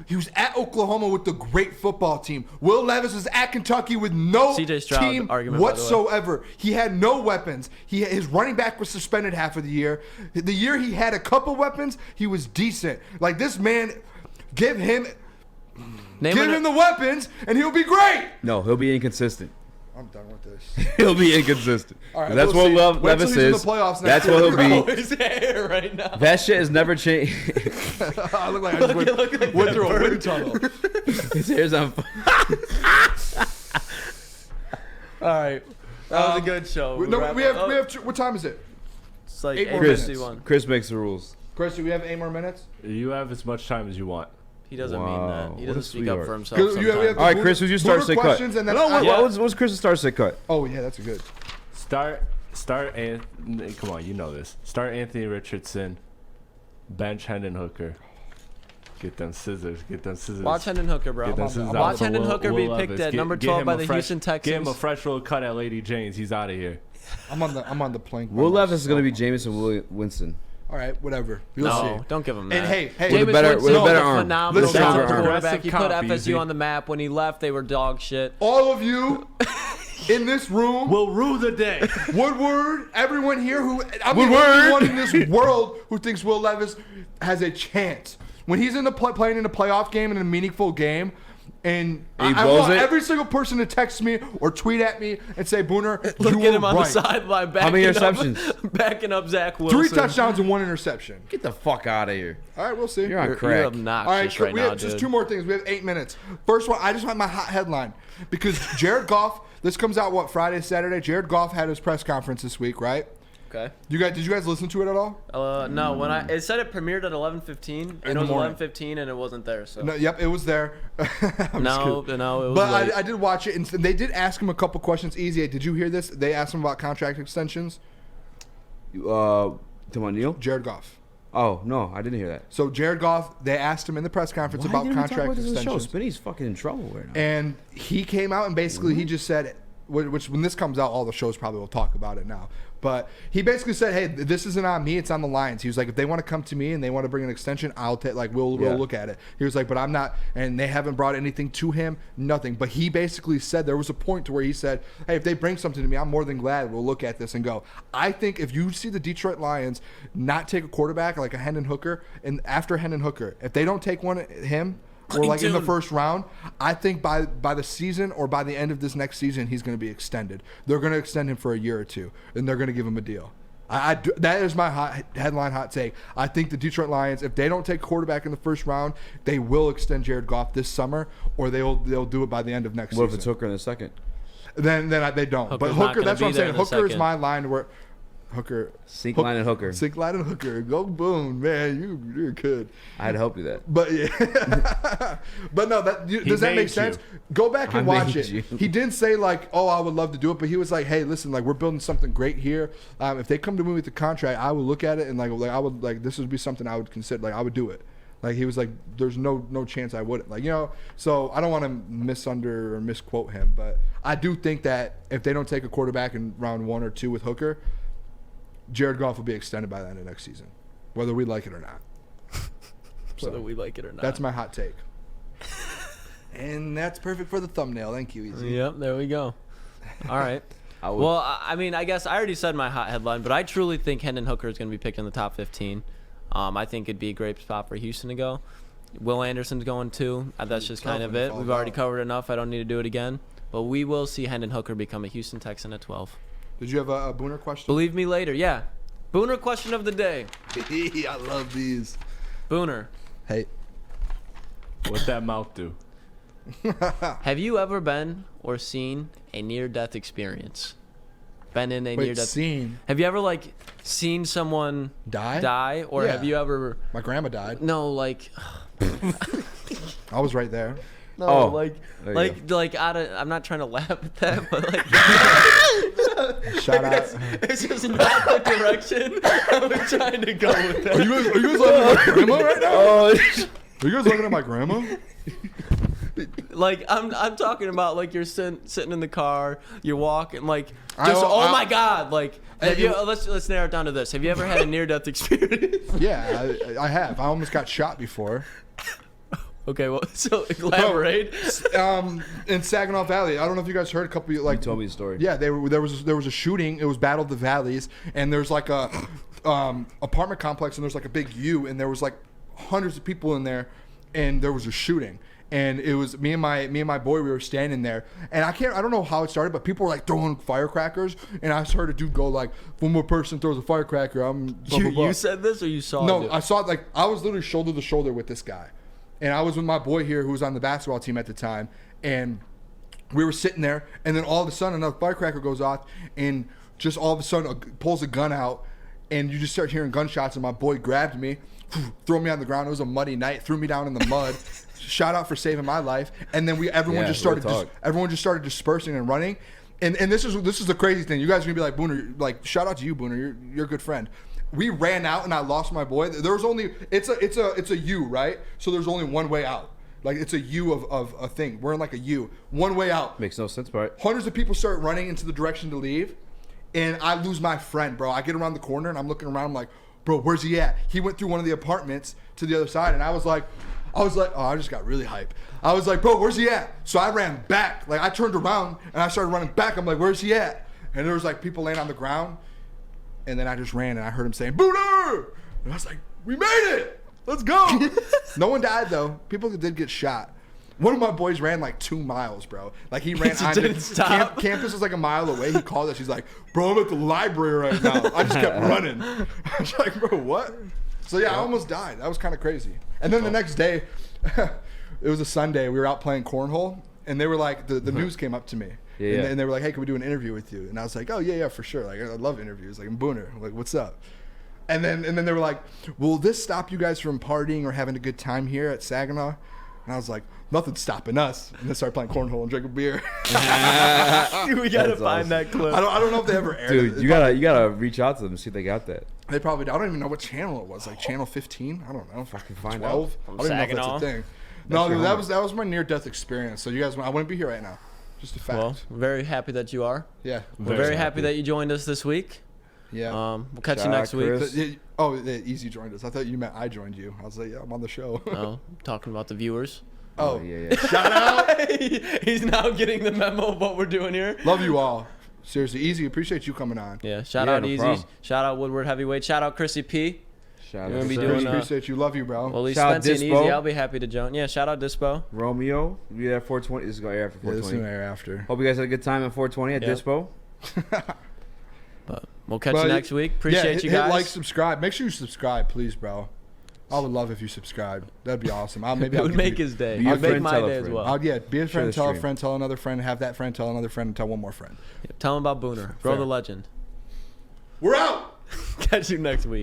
He was at Oklahoma with the great football team. Will Levis was at Kentucky with no team whatsoever. He had no weapons. His running back was suspended half of the year. The year he had a couple weapons, he was decent. Like, this man, give him the weapons, and he'll be great. No, he'll be inconsistent. I'm done with this. He'll be inconsistent. All right, that's what Levis is. That's what he'll be. His hair right now. That shit has never changed. I look like I just went through a wind tunnel. His hair's on fire. All right, that was a good show. We have. What time is it? It's like 8:51. Chris makes the rules. Chris, do we have 8 more minutes? You have as much time as you want. He doesn't mean that. He doesn't speak up for himself. All right, Chris, who's your start sit cut? What's Chris's start sit cut? Oh yeah, that's a good. Start. Come on, you know this. Start Anthony Richardson. Bench Hendon Hooker. Get them scissors. Watch Hendon Hooker, bro. Watch Hendon Hooker be picked at number 12 by the Houston Texans. Give him a fresh little cut at Lady Jane's. He's out of here. I'm on the plank. Will Levis is going to be Jameson Winston. All right, whatever. You'll see. Don't give him that. And hey, with a better arm. Phenomenal quarterback. He put FSU on the map. When he left, they were dog shit. All of you in this room will rue the day. Woodward, everyone here everyone in this world who thinks Will Levis has a chance. When he's playing in a playoff game in a meaningful game, and I want every single person to text me or tweet at me and say, Booner, look at him on the sideline. How many interceptions? Backing up Zach Wilson. 3 touchdowns and 1 interception. Get the fuck out of here. All right, we'll see. You're on crack. You're obnoxious right now, we have just 2 more things. We have 8 minutes. First one, I just want my hot headline because Jared Goff. This comes out Friday, Saturday. Jared Goff had his press conference this week, right? Okay. Did you guys listen to it at all? No. When it said it premiered at 11:15, and it was 11:15, and it wasn't there. So. No, yep, it was there. No, it was. But I did watch it, and they did ask him a couple questions. Easy. Did you hear this? They asked him about contract extensions. Neil? Jared Goff. Oh no, I didn't hear that. So Jared Goff, they asked him in the press conference about contract extensions. Spinny's fucking in trouble right now. And he came out and basically he just said, which when this comes out, all the shows probably will talk about it now. But he basically said, "Hey, this isn't on me; it's on the Lions." He was like, "If they want to come to me and they want to bring an extension, I'll take. We'll look at it." He was like, "But I'm not." And they haven't brought anything to him, nothing. But he basically said there was a point to where he said, "Hey, if they bring something to me, I'm more than glad we'll look at this and go." I think if you see the Detroit Lions not take a quarterback like a Hendon Hooker, and after Hendon Hooker, if they don't take him. Or in the first round, I think by the season or by the end of this next season, he's going to be extended. They're going to extend him for a year or 2, and they're going to give him a deal. That is my headline hot take. I think the Detroit Lions, if they don't take quarterback in the first round, they will extend Jared Goff this summer, or they'll do it by the end of next season. What if it's Hooker in the second? Then they don't. Hooker's but Hooker, that's what I'm saying. Hooker is my line where Hooker. Sink, line, and Hooker. Sink, line, and Hooker. Go Boone, man. You're good. I had to help you that. But yeah. But no, does that make sense? Go back and watch it. He didn't say like, oh, I would love to do it, but he was like, hey, listen, like we're building something great here. If they come to me with the contract, I would look at it and like I would like this would be something I would consider. Like I would do it. Like he was like, there's no chance I wouldn't. Like, you know, so I don't want to misquote him, but I do think that if they don't take a quarterback in round 1 or 2 with Hooker, Jared Goff will be extended by the end of next season, whether we like it or not. Whether we like it or not. That's my hot take. And that's perfect for the thumbnail. Thank you, Easy. Yep, there we go. All right. Well, I mean, I guess I already said my hot headline, but I truly think Hendon Hooker is going to be picked in the top 15. I think it'd be a great spot for Houston to go. Will Anderson's going too. That's just kind of it. We've already covered enough. I don't need to do it again. But we will see Hendon Hooker become a Houston Texan at 12. Did you have a Booner question? Believe me later, yeah. Booner question of the day. I love these. Booner. Hey. What'd that mouth do? Have you ever been or seen a near-death experience? Been in a near-death... Seen? Have you ever, like, seen someone... Die? Or Yeah. have you ever... My grandma died. No, like... I was right there. No, Oh, like out of... I'm not trying to laugh at that, but, like... Shout out. This is not the direction I was trying to go with that. Are you guys looking at my grandma right now? Oh, Are you guys looking at my grandma? Like I'm talking about like you're sitting in the car, you're walking like just my god, like have you let's narrow it down to this. Have you ever had a near death experience? Yeah, I have. I almost got shot before. Okay, well, so elaborate. In Saginaw Valley, I don't know if you guys heard a couple like you told me the story. Yeah, there was a shooting. It was Battle of the Valleys, and there's like a apartment complex, and there's like a big U, and there was like hundreds of people in there, and there was a shooting. And it was me and my boy. We were standing there, and I don't know how it started, but people were like throwing firecrackers, and I heard a dude go like, "One more person throws a firecracker, I'm." Blah, blah, blah. You said this, or you saw? No, it? I saw it. Like I was literally shoulder to shoulder with this guy, and I was with my boy here who was on the basketball team at the time, and we were sitting there, and then all of a sudden another firecracker goes off, and just all of a sudden pulls a gun out, and you just start hearing gunshots, and my boy grabbed me, threw me on the ground. It was a muddy night, threw me down in the mud. Shout out for saving my life. And then everyone just started dispersing and running. And this is the crazy thing. You guys are gonna be like, Booner, like shout out to you, Booner. You're a good friend. We ran out and I lost my boy. There was only it's a U, right? So there's only one way out. Like it's a U of a thing. We're in like a U. One way out. Makes no sense, but Hundreds of people start running into the direction to leave. And I lose my friend, bro. I get around the corner and I'm looking around. I'm like, bro, where's he at? He went through one of the apartments to the other side, and I was like, oh, I just got really hype. I was like, bro, where's he at? So I ran back. Like, I turned around, and I started running back. I'm like, where's he at? And there was, like, people laying on the ground. And then I just ran, and I heard him saying, Booner! And I was like, we made it! Let's go! No one died, though. People did get shot. One of my boys ran, like, 2 miles, bro. Like, he ran on the campus was, like, a mile away. He called us. He's like, bro, I'm at the library right now. I just kept running. I was like, bro, what? So, yeah, I almost died. That was kind of crazy. And then the next day, it was a Sunday. We were out playing cornhole, and they were like, the news came up to me. Yeah. And they were like, hey, can we do an interview with you? And I was like, oh, yeah, for sure. Like, I love interviews. Like, I'm Booner. I'm like, what's up? And then they were like, will this stop you guys from partying or having a good time here at Saginaw? And I was like, nothing's stopping us. And then started playing cornhole and drinking beer. We gotta find that clip. I don't know if they ever aired dude, it. you gotta reach out to them and see if they got that. They probably. I don't even know what channel it was. Like channel 15. I don't know. Fucking find 12. out. I don't even know if that's a thing. No, that was my near death experience. So you guys, I wouldn't be here right now. Just a fact. Well, very happy that you are. Yeah. We're very happy that you joined us this week. Yeah. We'll catch you next week. Easy joined us. I thought you meant I joined you. I was like, yeah, I'm on the show. No, talking about the viewers. Oh, yeah. Shout out. He's now getting the memo of what we're doing here. Love you all. Seriously, Easy, appreciate you coming on. Yeah, shout out no Easy. problem. Shout out Woodward Heavyweight. Shout out Chrissy P. Shout You're out gonna be to doing, appreciate you. Love you, bro. Well, at least Shout out Spencer and Dispo. Easy. I'll be happy to join. Yeah, shout out Dispo. Romeo. We'll be there at 420. This is going to air after Yeah, this 420. is air after. Hope you guys had a good time at 420 at Yep. Dispo. But We'll catch you next week. Appreciate you guys. Hit like, subscribe. Make sure you subscribe, please, bro. I would love if you subscribe. That'd be awesome. It would make his day. It would make my day as well. Be a friend, tell a friend, tell another friend, have that friend tell another friend, and tell one more friend. Tell him about Booner. Grow the legend. We're out. Catch you next week.